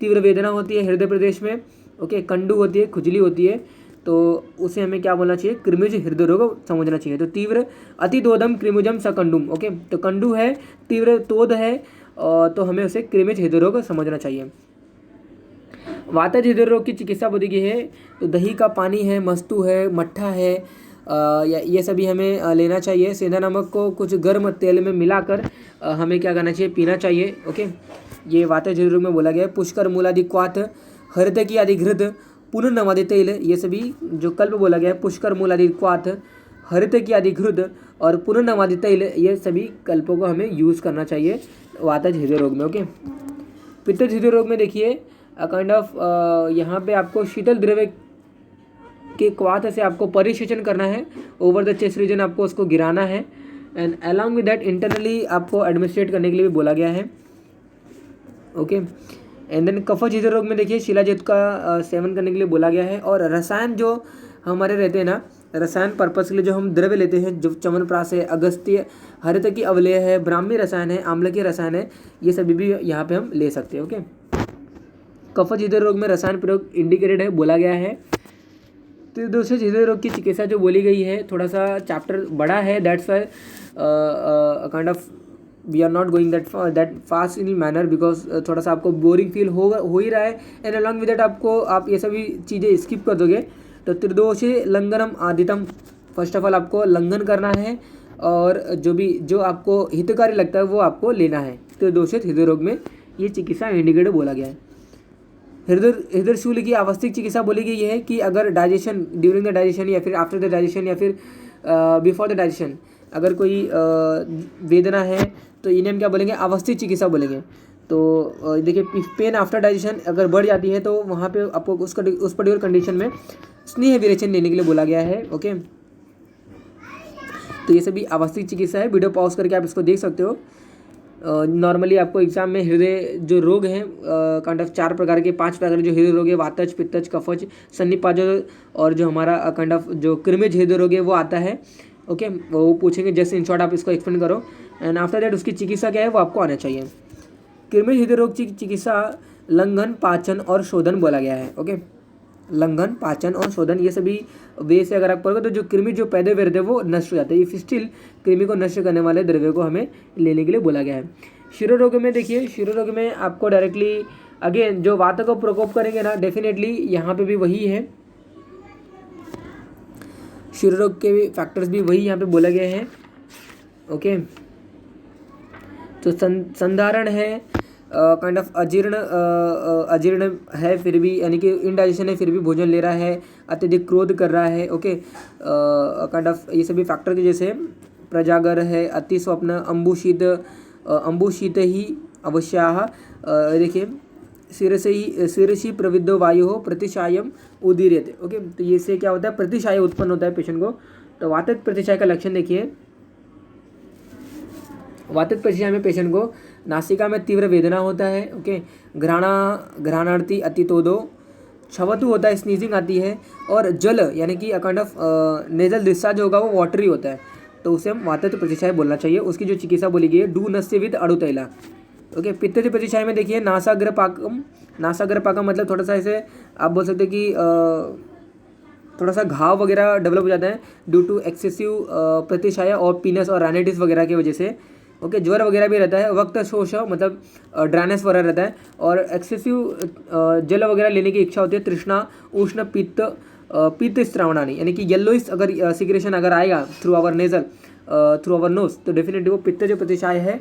तीव्र वेदना होती है हृदय प्रदेश में। ओके, कंडू होती है, खुजली होती है, तो उसे हमें क्या बोलना चाहिए, क्रिमिज हृदय रोग समझना चाहिए। तो तीव्र अतिदोदम क्रिमुजम सकंडुम। ओके, तो कंडू है, तीव्र तोद है, तो हमें उसे क्रिमिज हृदय रोग समझना चाहिए। वातज हृदय रोग की चिकित्सा बुद्धि की है, तो दही का पानी है, मस्तू है, मट्ठा है, ये सभी हमें लेना चाहिए। सेंधा नमक को कुछ गर्म तेल में मिलाकर हमें क्या करना चाहिए, पीना चाहिए। ओके, ये वातज हृदय रोग में बोला गया है। पुष्कर मूलादि क्वाथ, हृदय की आदि घृत, पुनर्नवादि तेल, ये सभी जो कल्प बोला गया है, पुष्कर मूलादि क्वाथ, हृदय की आदि घृत और पुनर्नवादि तेल, ये सभी कल्पों को हमें यूज़ करना चाहिए वातज हृदय रोग में। ओके, पित्तज हृदय रोग में देखिए काइंड ऑफ यहाँ पे आपको शीतल द्रव्य के क्वाथ से आपको परिसेचन करना है, ओवर द चेस्ट रीजन आपको उसको गिराना है, and along with that internally आपको एडमिनिस्ट्रेट करने के लिए भी बोला गया है। ओके, एंड देन कफज हृदय रोग में देखिए शिलाजित का सेवन करने के लिए बोला गया है। और रसायन जो हमारे रहते हैं ना, रसायन पर्पस के लिए जो हम द्रव्य लेते हैं, जो च्यवनप्राश है, अगस्त्य, हरित की अवलेय है, ब्राह्मी रसायन है, आम्ल की रसायन है, ये सभी भी यहाँ पे हम ले सकते हैं। ओके, कफज हृदय रोग में रसायन प्रयोग इंडिकेटेड है, बोला गया है। तो दोस्तों हृदय रोग की चिकित्सा जो बोली गई है, थोड़ा सा चैप्टर बड़ा है, that's why kind of we are not going that fast in manner, because थोड़ा सा आपको बोरिंग फील हो ही रहा है, एंड अलॉन्ग विद दैट आप ये सभी चीज़ें स्किप कर दोगे। तो त्रिदोषी लंघनम आदितम, फर्स्ट ऑफ ऑल आपको लंघन करना है, और जो आपको हितकारी लगता है वो आपको लेना है। त्रिदोषित हृदय रोग में ये चिकित्सा इंडिकेटर बोला गया है। हृदय शूल की अवस्थिक चिकित्सा बोली गई है कि अगर डाइजेशन, ड्यूरिंग द डाइजेशन या फिर आफ्टर द डाइजेशन या फिर बिफोर द डाइजेशन अगर कोई वेदना है तो इन्हें हम क्या बोलेंगे, अवस्थित चिकित्सा बोलेंगे। तो देखिए पेन आफ्टर डाइजेशन अगर बढ़ जाती है तो वहाँ पे आपको उस पर्टिकुलर कंडीशन में स्नेह विरेचन लेने के लिए बोला गया है। ओके, तो ये सभी अवस्थित चिकित्सा है। वीडियो पॉज करके आप इसको देख सकते हो। नॉर्मली आपको एग्जाम में हृदय जो रोग हैं काइंड ऑफ 4 प्रकार के 5 प्रकार के जो हृदय रोग है, वातज, पित्तज, कफज, सन्निपातज और जो हमारा काइंड ऑफ जो कृमिज हृदय रोग है वो आता है। ओके, वो पूछेंगे, जस्ट इन शॉर्ट आप इसको एक्सप्लेन करो एंड आफ्टर दैट उसकी चिकित्सा क्या है वो आपको आना चाहिए। कृमिज हृदय रोग की चिकित्सा लंघन, पाचन और शोधन बोला गया है। ओके, लंघन, पाचन और शोधन ये सभी वे से अगर आप पढ़ोगे तो जो कृमि जो पैदा हुए रहते हैं वो नष्ट हो जाते हैं। इफ स्टिल कृमि को नष्ट करने वाले द्रव्य को हमें लेने के लिए बोला गया है। शिरोरोग में देखिए, शिरोरोग में आपको डायरेक्टली अगेन जो वात को प्रकोप करेंगे ना, डेफिनेटली यहाँ पे भी वही है, शिरोरोग के भी फैक्टर्स भी वही यहाँ पे बोले गए हैं। ओके, तो संधारण है, काइंड ऑफ अजीर्ण है फिर भी, यानी कि इनडाइजेशन है फिर भी भोजन ले रहा है, अत्यधिक क्रोध कर रहा है। ओके, काइंड ऑफ ये सभी फैक्टर के जैसे प्रजागर है, अति स्वप्न, अंबुशीत ही अवश्याह, देखिए शिरसी प्रविद्धो वायु प्रतिशायम उदीर्यते। ओके, तो ये से क्या होता है, प्रतिशाय उत्पन्न होता है पेशेंट को। तो वातित प्रतिशाय का लक्षण देखिए, वातित प्रतिशाय में पेशेंट को नासिका में तीव्र वेदना होता है। ओके, घ्राणार्थी अतितोदो, छवतु होता है, स्नीजिंग आती है, और जल यानी कि काइंड ऑफ नेजल डिस्चार्ज होगा वो वाटरी होता है, तो उसे हम वातित प्रतिशाय बोलना चाहिए। उसकी जो चिकित्सा बोली गई है, डू नस्य विद अड़ुतैला। ओके, पित्तज प्रतिशाय में देखिए नासाग्र पाकम, नासाग्र पाकम मतलब थोड़ा सा ऐसे आप बोल सकते हैं कि थोड़ा सा घाव वगैरह डेवलप हो जाता है ड्यू टू एक्सेसिव प्रतिशाय और पीनस और राइनाइटिस वगैरह की वजह से। ओके, ज्वर वगैरह भी रहता है, वक्त शोष मतलब ड्राइनेस वगैरह रहता है, और एक्सेसिव जल वगैरह लेने की इच्छा होती है, तृष्णा, उष्ण, पित्त स्त्रावणानी, यानी कि येलोइस अगर सिक्रेशन अगर आएगा through our nasal, through our nose, तो डेफिनेटली वो पित्त जो प्रतिशाय है।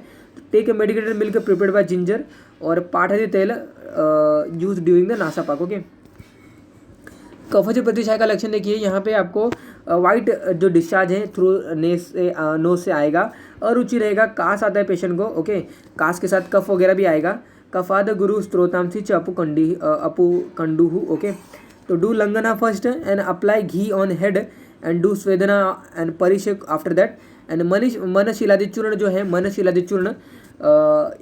Take medicated milk prepared by ginger और पाठरी तेल यूज ड्यूरिंग द नासापाक। ओके, कफज प्रतिशाय का लक्षण देखिए, यहाँ पे आपको वाइट जो डिस्चार्ज है थ्रू नोज से आएगा, अरुचि रहेगा, कास आता है पेशेंट को। ओके, कास के साथ कफ वगैरह भी आएगा। कफाद गुरु स्त्रोतांसी च अपु कंडुहु। ओके, तो डू लंगना first and apply ghee on head and do स्वेदना एंड परिषेक आफ्टर दैट एंड मनशिलादि चूर्ण जो है, मनशिलादि चूर्ण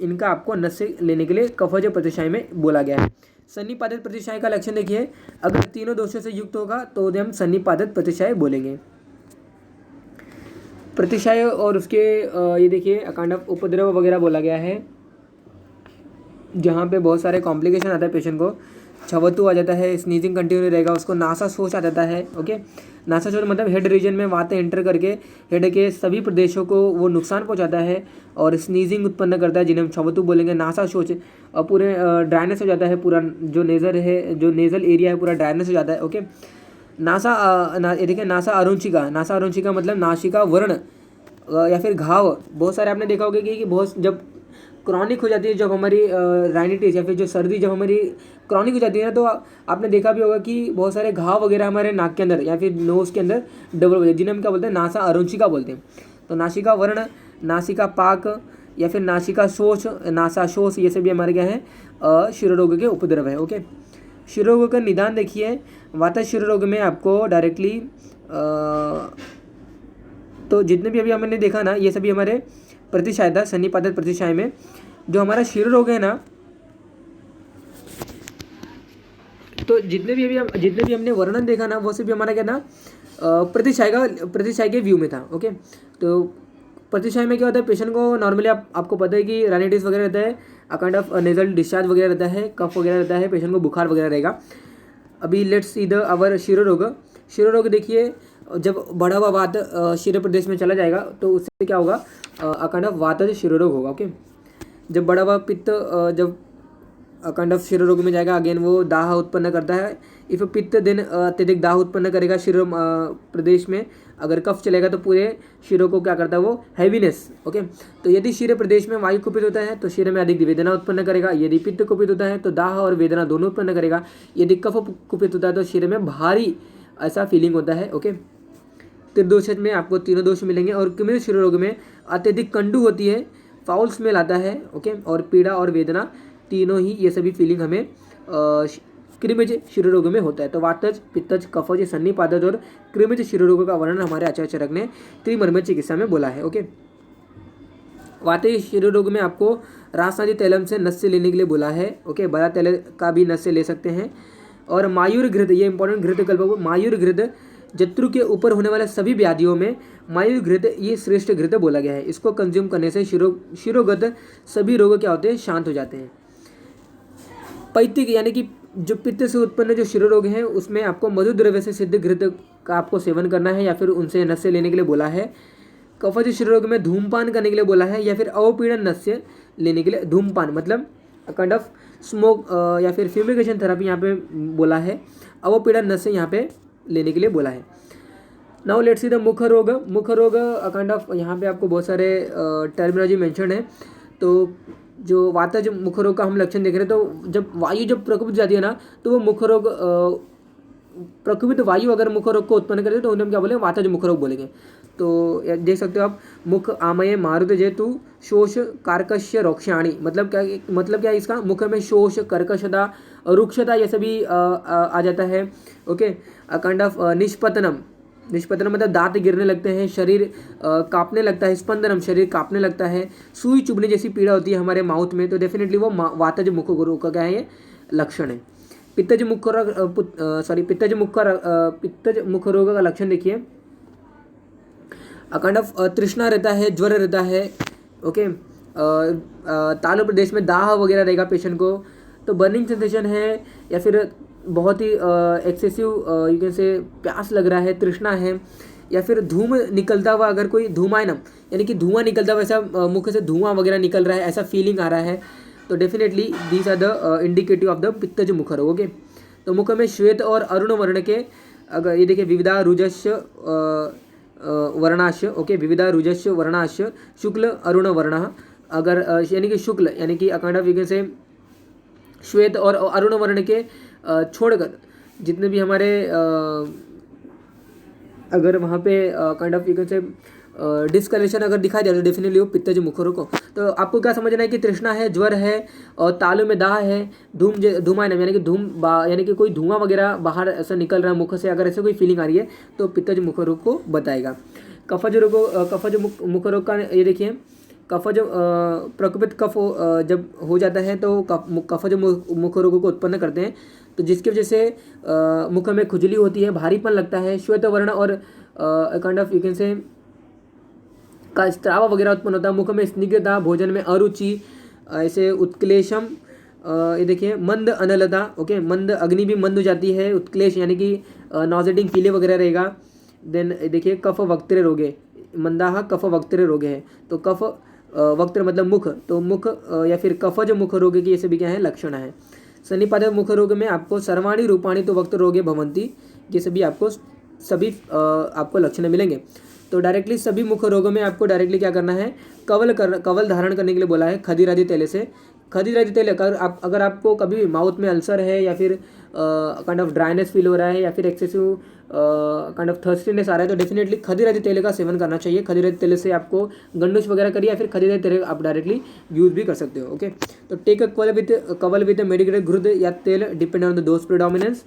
इनका आपको नस्य लेने के लिए कफज प्रतिशाय में बोला गया है। सन्निपातित प्रतिशाय का लक्षण देखिए, अगर तीनों दोषों से युक्त होगा तो हम सन्निपातित प्रतिशाय बोलेंगे। प्रतिशाय और उसके ये देखिए काइंड ऑफ उपद्रव वगैरह बोला गया है, जहाँ पे बहुत सारे कॉम्प्लिकेशन आता है पेशेंट को, छवतु आ जाता है, स्नीजिंग कंटिन्यू रहेगा, उसको नासा शोष आ जाता है। ओके, नासा शोष मतलब हेड रीजन में वात एंटर करके हेड के सभी प्रदेशों को वो नुकसान पहुंचाता है और स्नीजिंग उत्पन्न करता है, जिन्हें हम छवतु बोलेंगे। नासा शोष और पूरे ड्राइनेस हो जाता है, पूरा जो नेजल है, जो नेजल एरिया है पूरा ड्राइनेस हो जाता है। ओके, ये देखिए नासा अरुचिका, नासा अरुचिका मतलब नासिका वर्ण या फिर घाव। बहुत सारे आपने देखा होगा कि बहुत जब क्रॉनिक हो जाती है, जब हमारी राइनाइटिस या फिर जो सर्दी जब हमारी क्रॉनिक हो जाती है ना, तो आपने देखा भी होगा कि बहुत सारे घाव वगैरह हमारे नाक के अंदर या फिर नोज के अंदर डेवलप हो जाते हैं, जिन्हें हम क्या बोलते हैं, नासा अरुचिका बोलते हैं। तो नासिका वर्ण, नासिका पाक या फिर नासिका शोष, नासा शोष, ये सभी हमारे क्या है, शिरोरोग के उपद्रव है। ओके, शिरोरोग का निदान देखिए, वात शिरोरोग में आपको डायरेक्टली तो जितने भी अभी हमने देखा ना, ये सभी हमारे प्रतिशाय था, सन्निपातित प्रतिशाय में। जो हमारा शिरोरोग है ना, तो जितने भी हमने वर्णन देखा ना, वो सभी हमारा क्या था, प्रतिशाय के व्यू में था। ओके, तो प्रतिशाय में क्या होता है, पेशेंट को नॉर्मली आपको पता है कि राइनाइटिस वगैरह रहता है, काइंड ऑफ नेजल डिस्चार्ज वगैरह रहता है, कफ वगैरह रहता है, पेशेंट को बुखार वगैरह रहेगा। अभी लेट्स सी द अवर शिरोरोग। शिरोरोग देखिए, जब बढ़ा हुआ वात शिरो प्रदेश में चला जाएगा तो उससे क्या होगा, काइंड ऑफ वातज शिरोरोग होगा। ओके, जब बढ़ा हुआ पित्त जब काइंड ऑफ शिरोरोग में जाएगा, अगेन वो दाह उत्पन्न करता है। इफ पित्त दिन अत्यधिक दाह उत्पन्न करेगा शिरो प्रदेश में, अगर कफ चलेगा तो पूरे शिरो को क्या करता है, वो हैवीनेस। ओके, तो यदि शिरो प्रदेश में वायु कुपित होता है तो शिरो में अधिक वेदना उत्पन्न करेगा, यदि पित्त कुपित होता है तो दाह और वेदना दोनों उत्पन्न करेगा, यदि कफ कुपित होता है तो शिरो में भारी ऐसा फीलिंग होता है। ओके, त्रिदोषज में आपको तीनों दोष मिलेंगे, और कृमिज शिरोरोग में अत्यधिक कंडू होती है, फाउल स्मेल आता है। ओके, और पीड़ा और वेदना तीनों ही ये सभी फीलिंग हमें कृमिज शिरोरोग में होता है। तो वातज, पित्तज, कफज, सन्निपातज और कृमिज शिरोरोग का वर्णन हमारे आचार्य चरक ने त्रिमर्म चिकित्सा में बोला है। ओके, वातज शिरो रोग में आपको रासनादी तैलम से नस्य लेने के लिए बोला है। ओके, बड़ा तैल का भी नस्य ले सकते हैं। और मायूर घृत, ये इंपॉर्टेंट घृत कल्प, मायूर घृत जत्रु के ऊपर होने वाले सभी व्याधियों में मायूर घृत ये श्रेष्ठ घृत बोला गया है। इसको कंज्यूम करने से शिरोगत सभी रोग क्या होते हैं, शांत हो जाते हैं। पैतिक यानी कि जो पित्त से उत्पन्न जो शिरो रोग है उसमें आपको मधु द्रव्य से सिद्ध घृत का आपको सेवन करना है या फिर उनसे नस्य लेने के लिए बोला है। कफज शिरो रोग में धूमपान करने के लिए बोला है या फिर अवपीड़न नस्य लेने के लिए। धूमपान मतलब काइंड ऑफ स्मोक या फिर फ्यूमिगेशन थेरेपी यहाँ पे बोला है। अवपीड़न नस्य यहाँ पे लेने के लिए बोला है। नाउ लेट्स सी द मुख रोग। मुख रोग काइंड ऑफ यहाँ पे आपको बहुत सारे टर्मिनोलॉजी मेंशन है। तो जो वातज मुख रोग का हम लक्षण देख रहे हैं, तो जब वायु जब प्रकोपित जाती है ना, तो वो मुख रोग प्रकोपित वायु अगर मुख रोग को उत्पन्न करते तो उन्हें हम क्या बोलेंगे, वातज मुख रोग बोलेंगे। तो देख सकते हो आप, मुख आमय मारुत जेतु शोष कार्कश्य रोक्षाणी, मतलब क्या है इसका, मुख में शोष कर्कशता रुक्षता ये सभी आ जाता है। ओके, काइंड ऑफ निष्पतनम मतलब दांत गिरने लगते हैं, शरीर कांपने लगता है, स्पंदनम शरीर कांपने लगता है, सुई चुभने जैसी पीड़ा होती है हमारे माउथ में, तो डेफिनेटली वो वातज मुख रोग का क्या है, ये लक्षण है। पित्तज मुख रोग का लक्षण देखिए, काइंड ऑफ तृष्णा रहता है, ज्वर रहता है। ओके, तालु प्रदेश में दाह वगैरह रहेगा पेशेंट को, तो बर्निंग सेंसेशन है या फिर बहुत ही एक्सेसिव यू कैन से प्यास लग रहा है, तृष्णा है, या फिर धूम निकलता हुआ, अगर कोई धूमायनम यानी कि धुआं निकलता हुआ, ऐसा मुख से धुआं वगैरह निकल रहा है, ऐसा फीलिंग आ रहा है, तो definitely these are the indicative of the पित्तज मुख रोग। ओके, तो मुख में श्वेत और अरुण वर्ण के, अगर ये देखिए विविधा रुजस्य वर्णाश्य। ओके, विविधा रुजस्य वर्णाश्य शुक्ल अरुण वर्ण, अगर यानी कि शुक्ल यानी कि काइंड ऑफ यू कैन से श्वेत और अरुण वर्ण के छोड़कर जितने भी हमारे अगर वहाँ पे काइंड ऑफ यू कैन से डिस्कलेशन अगर दिखाई जाए तो डेफिनेटली वो पित्तज मुख रोग। तो आपको क्या समझना है कि तृष्णा है, ज्वर है और तालु में दाह है, धूमायनम यानी कि यानी कि कोई धुआं वगैरह बाहर ऐसा निकल रहा है मुख से, अगर ऐसे कोई फीलिंग आ रही है तो पित्तज मुख रोग को बताएगा। कफज मुख रोग का ये देखिए, कफज प्रकोपित कफ जब हो जाता है तो कफज मुख रोग को उत्पन्न करते हैं, तो जिसकी वजह से मुख में खुजली होती है, भारीपन लगता है, श्वेत वर्ण और काइंड ऑफ यू कैन से का स्त्राव वगैरह उत्पन्न होता है, मुख में स्निग्धता, भोजन में अरुचि, ऐसे उत्क्लेशम, ये देखिए मंद अनलता। ओके, मंद अग्नि भी मंद हो जाती है, उत्क्लेश यानी कि नॉजेटिंग पीले वगैरह रहेगा। देन देखिए कफ वक्त्र रोगे, मंदाह कफ वक्त्र रोगे है, तो कफ वक्त्र मतलब मुख, तो मुख या फिर कफज मुख रोग की ये सभी क्या है, लक्षण है। सन्निपातक मुख रोग में आपको सर्वाणी रूपाणी तो वक्त्र रोगे भवंती, ये सभी आपको लक्षण मिलेंगे। तो डायरेक्टली सभी मुख रोगों में आपको डायरेक्टली क्या करना है, कवल धारण करने के लिए बोला है खदीरादि तेल से। खदीरादि तेल अगर आपको कभी माउथ में अल्सर है या फिर काइंड ऑफ ड्राइनेस फील हो रहा है या फिर एक्सेसिव काइंड ऑफ थर्स्टीनेस आ रहा है, तो डेफिनेटली खदीरादि तेल का सेवन करना चाहिए। खदीरादि तेल से आपको गंडूस वगैरह करिए या फिर खदीरादि तेल आप डायरेक्टली यूज भी कर सकते हो। ओके, तो टेक अ कवल विद मेडिकेटेड घृत या तेल depend on the dose predominance.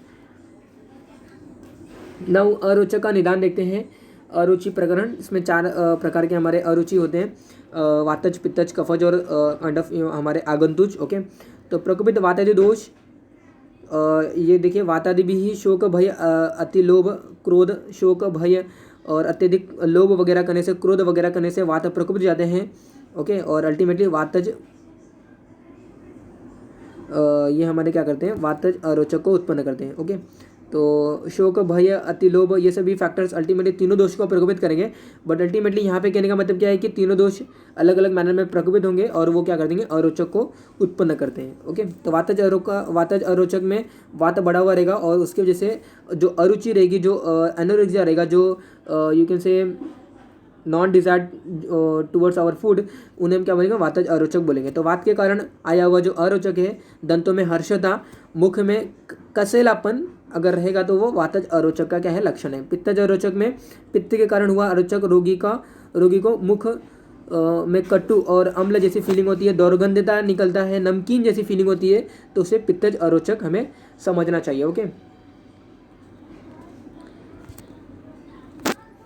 Now अरुचक का निदान देखते हैं। अरुचि प्रकरण, इसमें 4 प्रकार के हमारे अरुचि होते हैं, वातज, पित्तज, कफज और काइंड ऑफ हमारे आगंतुज। ओके, तो प्रकोपित वातादि दोष, ये देखिए वातादि भी ही शोक भय अति लोभ क्रोध, शोक भय और अत्यधिक लोभ वगैरह करने से, क्रोध वगैरह करने से वात प्रकोपित जाते हैं। ओके, और अल्टीमेटली वातज ये हमारे क्या करते हैं, वातज अरोचक को उत्पन्न करते हैं। ओके, तो शोक भय अति लोभ ये सभी फैक्टर्स अल्टीमेटली तीनों दोष को प्रकोपित करेंगे। बट अल्टीमेटली यहाँ पे कहने का मतलब क्या है कि तीनों दोष अलग अलग मैनर में प्रकोपित होंगे और वो क्या कर देंगे, अरोचक को उत्पन्न करते हैं। ओके, तो वातज अरोचक में वात बढ़ा हुआ रहेगा और उसकी वजह से जो अरुचि रहेगी, जो एनोरेक्सिया रहेगा, जो you can say non desired towards our food, उन्हें हम क्या बोलेंगे, वातज अरोचक बोलेंगे। तो वात के कारण आया हुआ जो अरोचक है, दंतों में हर्षता, मुख में कसेलापन अगर रहेगा तो वो वातज अरोचक का क्या है, लक्षण है। पित्तज अरोचक में पित्त के कारण हुआ अरोचक रोगी को मुख में कटु और अम्ल जैसी फीलिंग होती है, दुर्गंधता निकलता है, नमकीन जैसी फीलिंग होती है, तो उसे पित्तज अरोचक हमें समझना चाहिए। ओके,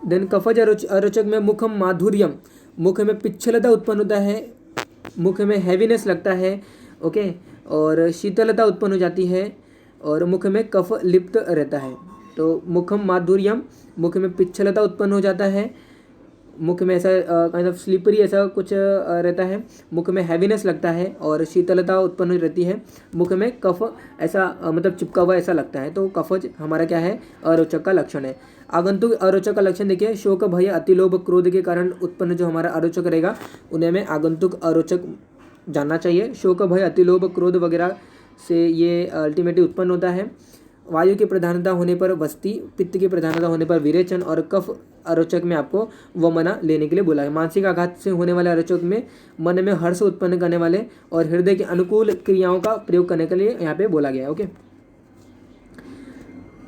देन कफज अरोचक में मुखम माधुर्यम, मुख में पिच्छलता उत्पन्न होता है, मुख में हैवीनेस लगता है, ओके, और शीतलता उत्पन्न हो जाती है, और मुख में कफ लिप्त रहता है। तो मुखम माधुर्यम, मुख में पिच्छलता उत्पन्न हो जाता है, मुख में ऐसा काइंड ऑफ स्लिपरी ऐसा कुछ रहता है, मुख में हैवीनेस लगता है और शीतलता उत्पन्न रहती है, मुख में कफ ऐसा मतलब चिपका हुआ ऐसा लगता है। तो कफज हमारा क्या है, अरोचक का लक्षण है। आगंतुक अरोचक का लक्षण देखिए, शोक भय अतिलोभ क्रोध के कारण उत्पन्न जो हमारा अरोचक रहेगा उन्हें हमें आगंतुक अरोचक जानना चाहिए। शोक भय अतिलोभ क्रोध वगैरह से ये अल्टीमेटली उत्पन्न होता है। वायु की प्रधानता होने पर वस्ती, पित्त की प्रधानता होने पर विरेचन और कफ अरोचक में आपको वमना लेने के लिए बोला है। मानसिक आघात से होने वाले अरोचक में मन में हर्ष उत्पन्न करने वाले और हृदय के अनुकूल क्रियाओं का प्रयोग करने के लिए यहाँ पे बोला गया है। ओके,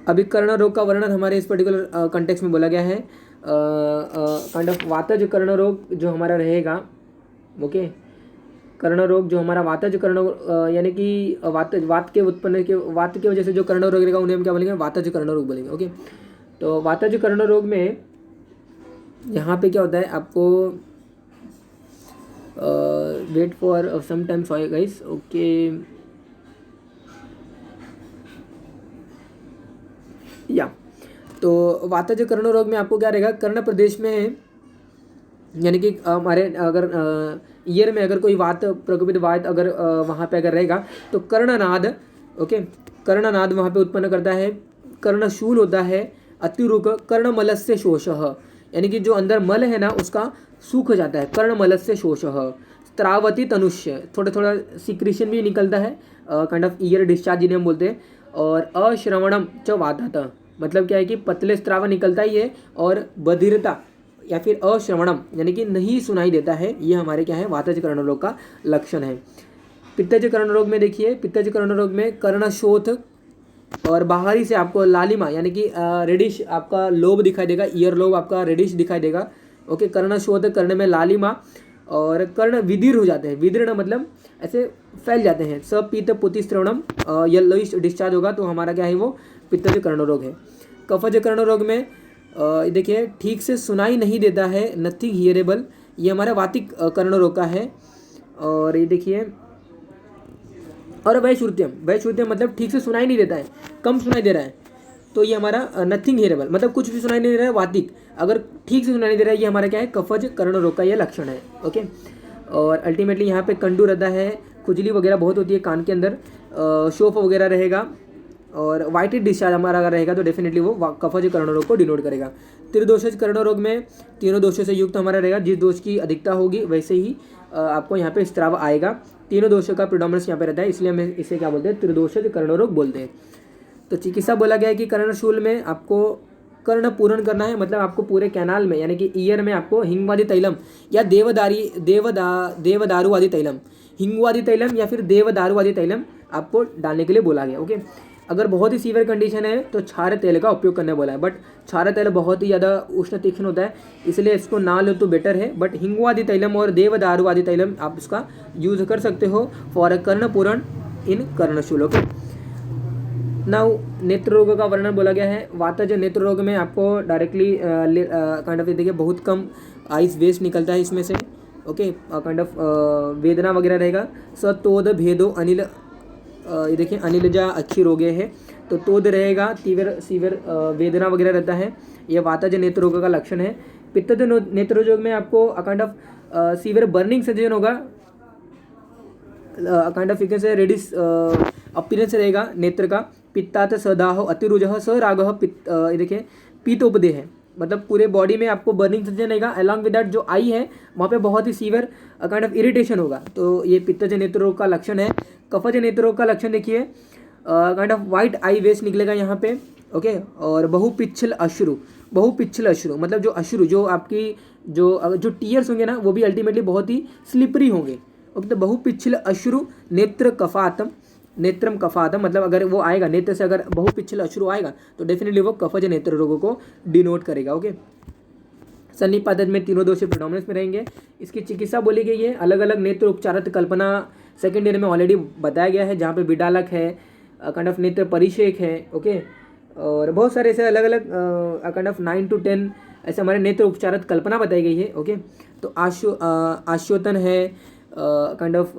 अभी कर्ण रोग का वर्णन हमारे इस पर्टिकुलर कंटेक्स्ट में बोला गया है। काइंड ऑफ वातज कर्ण रोग जो हमारा रहेगा, ओके, कर्ण रोग जो हमारा वातज कर्ण यानी कि वात के उत्पन्न के वात की वजह से जो कर्ण रोग रहेगा उन्हें हम क्या बोलेंगे, वातज कर्ण रोग बोलेंगे। ओके, तो वातज कर्ण रोग में यहाँ पे क्या होता है, आपको wait for some time, sorry guys, okay, या तो वातज कर्ण रोग में आपको क्या रहेगा, कर्ण प्रदेश में यानी कि हमारे अगर ईयर में अगर कोई वात प्रकोपित वात अगर वहाँ पे अगर रहेगा तो कर्णनाद, ओके, कर्णनाद वहाँ पे उत्पन्न करता है। कर्णशूल होता है, अतिरुक कर्णमलस्य शोषः, यानी कि जो अंदर मल है ना उसका सूख जाता है, कर्णमलस्य शोषः। स्त्रावती तनुष्य, थोड़ा थोड़ा सिक्रीशन भी निकलता है, काइंड ऑफ ईयर डिस्चार्ज जिन्हें हम बोलते हैं। और अश्रवणम च वातः, मतलब क्या है कि पतले स्त्राव निकलता ही है, और बधिरता या फिर अश्रवणम यानी कि नहीं सुनाई देता है, ये हमारे क्या है, वातज कर्ण रोग का लक्षण है। पित्तज कर्ण रोग में देखिए, पित्तज कर्ण रोग में कर्णशोथ और बाहरी से आपको लालिमा यानी कि रेडिश आपका लोब दिखाई देगा, ईयर लोब आपका रेडिश दिखाई देगा। ओके, कर्णशोथ, कर्ण में लालिमा, और कर्ण विदीर्ण हो जाते हैं, विदीर्ण मतलब ऐसे फैल जाते हैं। सपीत पुतिस्त्रवणम, येलोइश डिस्चार्ज होगा, तो हमारा क्या है, वो पित्तज कर्ण रोग है। कफज कर्ण रोग में देखिए ठीक से सुनाई नहीं देता है, नथिंग हियरेबल, ये हमारा वातिक कर्ण रोग का है। और ये देखिए, और वैश्रुत्यम, वैश्रुत्यम मतलब ठीक से सुनाई नहीं देता है, कम सुनाई दे रहा है, तो ये हमारा नथिंग हियरेबल मतलब कुछ भी सुनाई नहीं दे रहा है, वातिक। अगर ठीक से सुनाई नहीं दे रहा है, ये हमारा क्या है, कफज कर्ण रोग का ये लक्षण है। ओके, और अल्टीमेटली यहाँ पे कंडू रहता है, खुजली वगैरह बहुत होती है कान के अंदर, शोफ वगैरह रहेगा, और वाइटेड डिस्चार्ज हमारा अगर रहेगा तो डेफिनेटली वो कफज कर्ण रोग को डिनोट करेगा। त्रिदोषज कर्ण रोग में तीनों दोषों से युक्त हमारा रहेगा, जिस दोष की अधिकता होगी वैसे ही आपको यहाँ पे स्त्राव आएगा। तीनों दोषों का प्रिडोमिनेंस यहाँ पे रहता है, इसलिए हम इसे क्या बोलते हैं, त्रिदोषज कर्ण रोग बोलते हैं। तो चिकित्सा बोला गया है कि कर्णशूल में आपको कर्ण पूर्ण करना है, मतलब आपको पूरे कैनाल में यानी कि ईयर में आपको हिंगवादी तैलम या देवदारू आदि तैलम, हिंगवादी तैलम या फिर देवदारू आदि तैलम आपको डालने के लिए बोला गया। ओके, अगर बहुत ही सीवियर कंडीशन है तो क्षार तेल का उपयोग करने बोला है, बट क्षार तेल बहुत ही ज़्यादा उष्ण तीक्ष्ण होता है, इसलिए इसको ना लो तो बेटर है। बट हिंगवादी तैलम और देवदारू आदि तैलम आप इसका यूज कर सकते हो फॉर अ कर्ण पूरण इन कर्णशूल। ओके, नाउ नेत्र रोग का वर्णन बोला गया है। वातज नेत्र रोग में आपको डायरेक्टली काइंड ऑफ देखिए बहुत कम आइस वेस्ट निकलता है इसमें से। ओके, काइंड ऑफ वेदना वगैरह रहेगा। सतोद भेदो अनिल, ये देखिए अनिलजा अच्छी रोगे है, तो तोद रहेगा, तीव्र सीवियर वेदना वगैरह रहता है, यह वातज नेत्र रोग का लक्षण है। पित्तज नेत्र रोग में आपको kind of severe burning sensation होगा, काइंड ऑफ से रेडिस अपीयरेंस रहेगा नेत्र का। पित्तात सदाह अतिरुजह सरागह, पित्त ये देखिए पीतोपदेह है, मतलब पूरे बॉडी में आपको बर्निंग सेंसेशन रहेगा। अलॉन्ग विद दैट जो आई है वहाँ पे बहुत ही सीवियर काइंड ऑफ इरिटेशन होगा, तो ये पित्तज नेत्र रोग का लक्षण है। कफज नेत्र रोग का लक्षण देखिए, kind of white eye waste निकलेगा यहाँ पे। ओके, और बहुपिच्छल अश्रु, बहुपिच्छल अश्रु मतलब जो अश्रु जो आपकी जो टीयर्स होंगे ना वो भी अल्टीमेटली बहुत ही स्लिपरी होंगे। ओके, तो बहुपिच्छल अश्रु नेत्र कफातम, नेत्रम कफातम मतलब अगर वो आएगा नेत्र से, अगर बहुपिच्छल अश्रु आएगा तो डेफिनेटली वो कफज नेत्र रोगों को डिनोट करेगा। ओके, सन्निपातज में तीनों दोष प्रेडोमिनेंस में रहेंगे। इसकी चिकित्सा बोली गई है, अलग अलग नेत्र उपचारत कल्पना सेकेंड ईयर में ऑलरेडी बताया गया है, जहाँ पे विडालक है, काइंड ऑफ नेत्र परिषेक है। ओके, और बहुत सारे ऐसे अलग अलग काइंड ऑफ 9 to 10 ऐसे हमारे नेत्र उपचारत कल्पना बताई गई है। ओके, तो आश्योतन है, काइंड ऑफ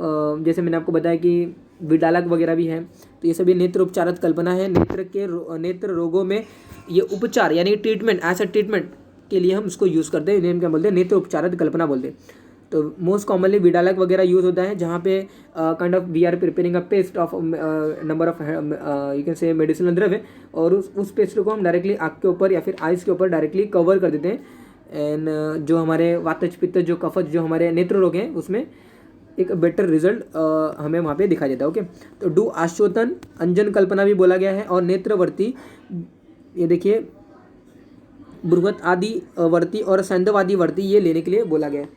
जैसे मैंने आपको बताया कि विडालक वगैरह भी है। तो ये सभी नेत्र उपचारित कल्पना है। नेत्र रोगों में ये उपचार यानी ट्रीटमेंट, एज अ ट्रीटमेंट के लिए हम इसको यूज़ करते हैं। इन्हें क्या बोलते हैं, नेत्र उपचारित कल्पना बोलते हैं। तो मोस्ट कॉमनली विडालक वगैरह यूज़ होता है, जहाँ पे kind of we are preparing a paste of number of you can say medicinal द्रव्य, और उस पेस्ट को हम डायरेक्टली आँख के ऊपर या फिर आइज़ के ऊपर डायरेक्टली कवर कर देते हैं। एंड जो हमारे वातज पित्त जो कफज जो हमारे नेत्र रोग हैं उसमें एक बेटर रिजल्ट हमें वहाँ पे दिखाई देता है। ओके, तो डू आश्योतन, अंजन कल्पना भी बोला गया है, और नेत्रवर्ती, ये देखिए बृहत आदि वर्ती और संधवादी वर्ती, ये लेने के लिए बोला गया है।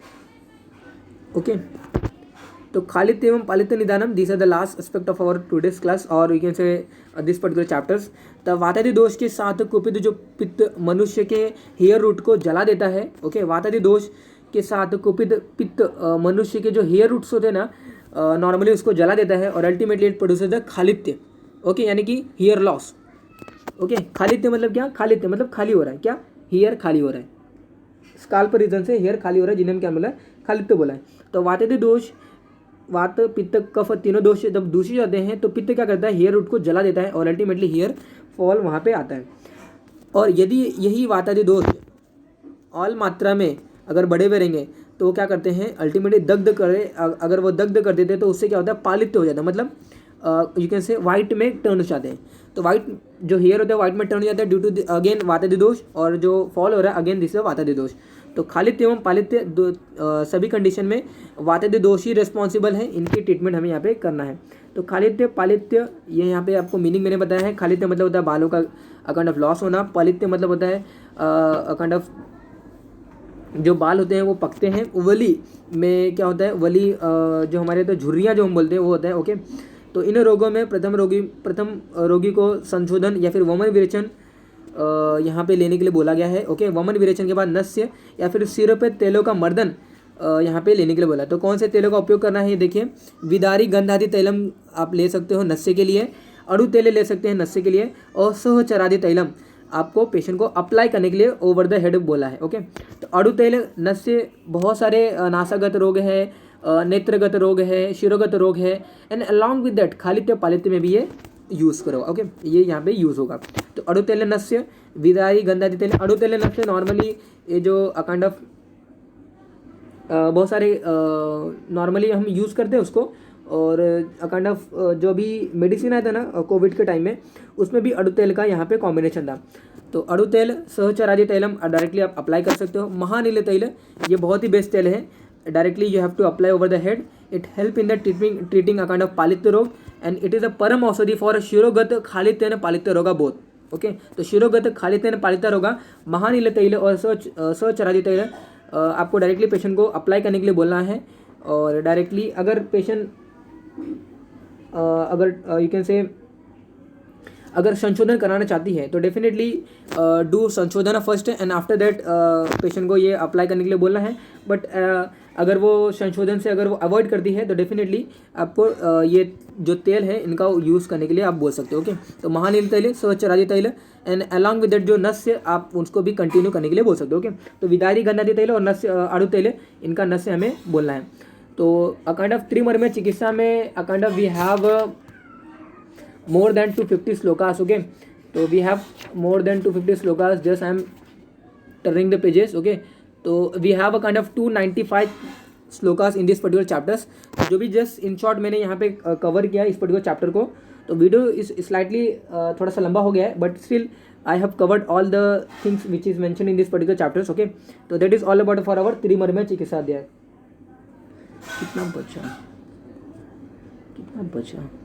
ओके, तो खालित्य एवं पालित्य निदानम, this are the last aspect of our today's class, और you can say this particular chapters. तो वातादि दोष के साथ कुपित जो पित्त मनुष्य के हेयर रूट को जला देता है। ओके, वातादि दोष के साथ कुपित पित्त मनुष्य के जो हेयर रूट्स होते हैं ना, नॉर्मली उसको जला देता है, और अल्टीमेटली इट प्रोड्यूसेस द खालित्य। ओके, यानी कि हेयर लॉस। ओके, खालित्य मतलब क्या, खालित्य मतलब खाली हो रहा है, क्या, हेयर खाली हो रहा है, स्काल्प रीजन से हेयर खाली हो रहा है, जिन्हें क्या बोला है, खालित्य बोला है। तो वातादि दोष, वात पित्त कफ तीनों दोष जब दूषित जाते हैं तो पित्त क्या करता है, हेयर रूट को जला देता है, और अल्टीमेटली हेयर फॉल वहाँ पे आता है। और यदि यही वातादि दोष ऑल मात्रा में अगर बढ़े हुए रहेंगे तो वो क्या करते हैं, अल्टीमेटली दग्ध करे, अगर वो दग्ध कर देते हैं तो उससे क्या होता है, पालित्य हो जाता है, मतलब यू कैन से वाइट में टर्न हो जाते हैं। तो वाइट जो हेयर होता है वाइट में टर्न हो जाता है ड्यू टू अगेन वातादि दोष, और जो फॉल हो रहा है अगेन दिस इज वातादि दोष। तो खालित्य एवं पालित्य सभी कंडीशन में वातादि दोष ही रिस्पॉन्सिबल है, इनकी ट्रीटमेंट हमें यहाँ पे करना है। तो खालित्य पालित्य, ये यहाँ पे आपको मीनिंग मैंने बताया है। खालित्य मतलब होता है बालों का काइंड ऑफ लॉस होना, पालित्य मतलब होता है काइंड ऑफ जो बाल होते हैं वो पकते हैं। वली में क्या होता है, वली जो हमारे तो झुर्रियाँ जो हम बोलते हैं वो होता है। ओके, तो इन रोगों में प्रथम रोगी को संशोधन या फिर वमन विरेचन यहाँ पे लेने के लिए बोला गया है। ओके, वमन विरेचन के बाद नस्य या फिर सिर पे तेलों का मर्दन यहाँ पे लेने के लिए बोला। तो कौन से तेलों का उपयोग करना है, ये देखिए, विदारी गंधादि तैलम आप ले सकते हो नस्य के लिए, अड़ु तेल ले सकते हैं नस्य के लिए, और सहचरादि तैलम आपको पेशेंट को अप्लाई करने के लिए ओवर द हेड बोला है। ओके, तो अड़ु तेल नस्य बहुत सारे नासागत रोग है, नेत्रगत रोग है, शिरोगत रोग है, एंड अलॉन्ग विद दैट खालित्य पालित्य में भी ये यूज़ करो। ओके, ये यहाँ पे यूज़ होगा। तो अड़ु तेल नस्य, विदारी गंधादि तैल। अड़ु तेल नस्य नॉर्मली ये जो काइंड ऑफ बहुत सारे नॉर्मली हम यूज़ करते हैं उसको, और काइंड ऑफ जो भी मेडिसिन आया था ना कोविड के टाइम में, उसमें भी अड़ु तेल का यहाँ पे कॉम्बिनेशन था। तो अड़ु तेल, सहचरादि तैलम डायरेक्टली आप अप्लाई कर सकते हो। महानील तैल, ये बहुत ही बेस्ट तेल है, directly you have to apply over the head. It help in the treating a kind of पालित्य रोग, एंड इट इज़ अ परम औषधि फॉर शिरोगत खालित्य पालित्य रोगा बोथ। ओके, तो शिरोगत खालित्य पालित्य रोगा, महानील तैल और सहचरादि तैल आपको डायरेक्टली पेशेंट को अप्लाई करने के लिए बोलना है। और डायरेक्टली अगर पेशेंट अगर यू कैन से अगर संशोधन कराना चाहती है तो डेफिनेटली डू संशोधन first, and after that patient को ये अप्लाई करने के लिए बोलना है। बट अगर वो संशोधन से अगर वो अवॉइड करती है तो डेफिनेटली आपको ये जो तेल है इनका यूज़ करने के लिए आप बोल सकते हो। ओके, तो महानील तैल, सहचरादि तैल, एंड अलॉन्ग विद दैट जो नस्य आप उसको भी कंटिन्यू करने के लिए बोल सकते हो। ओके, तो विदारी गंधादि तैल और नस्य अड़ु तैल, इनका नस्य हमें बोलना है। तो अ काइंड ऑफ त्रिमर्म्य चिकित्सा में a kind of we have more than 250 slokas. Okay, so we have more than 250 slokas, just I am turning the pages. Okay, so we have a kind of 295 slokas in this particular chapters, जो भी just in short मैंने यहाँ पे cover किया इस particular chapter को। तो video इस स्लाइटली थोड़ा सा लंबा हो गया है, but still I have covered all the things which is mentioned in this particular chapters. Okay, तो that is all about for our त्रिमर्म्य चिकित्सा अध्याय। कितना बचा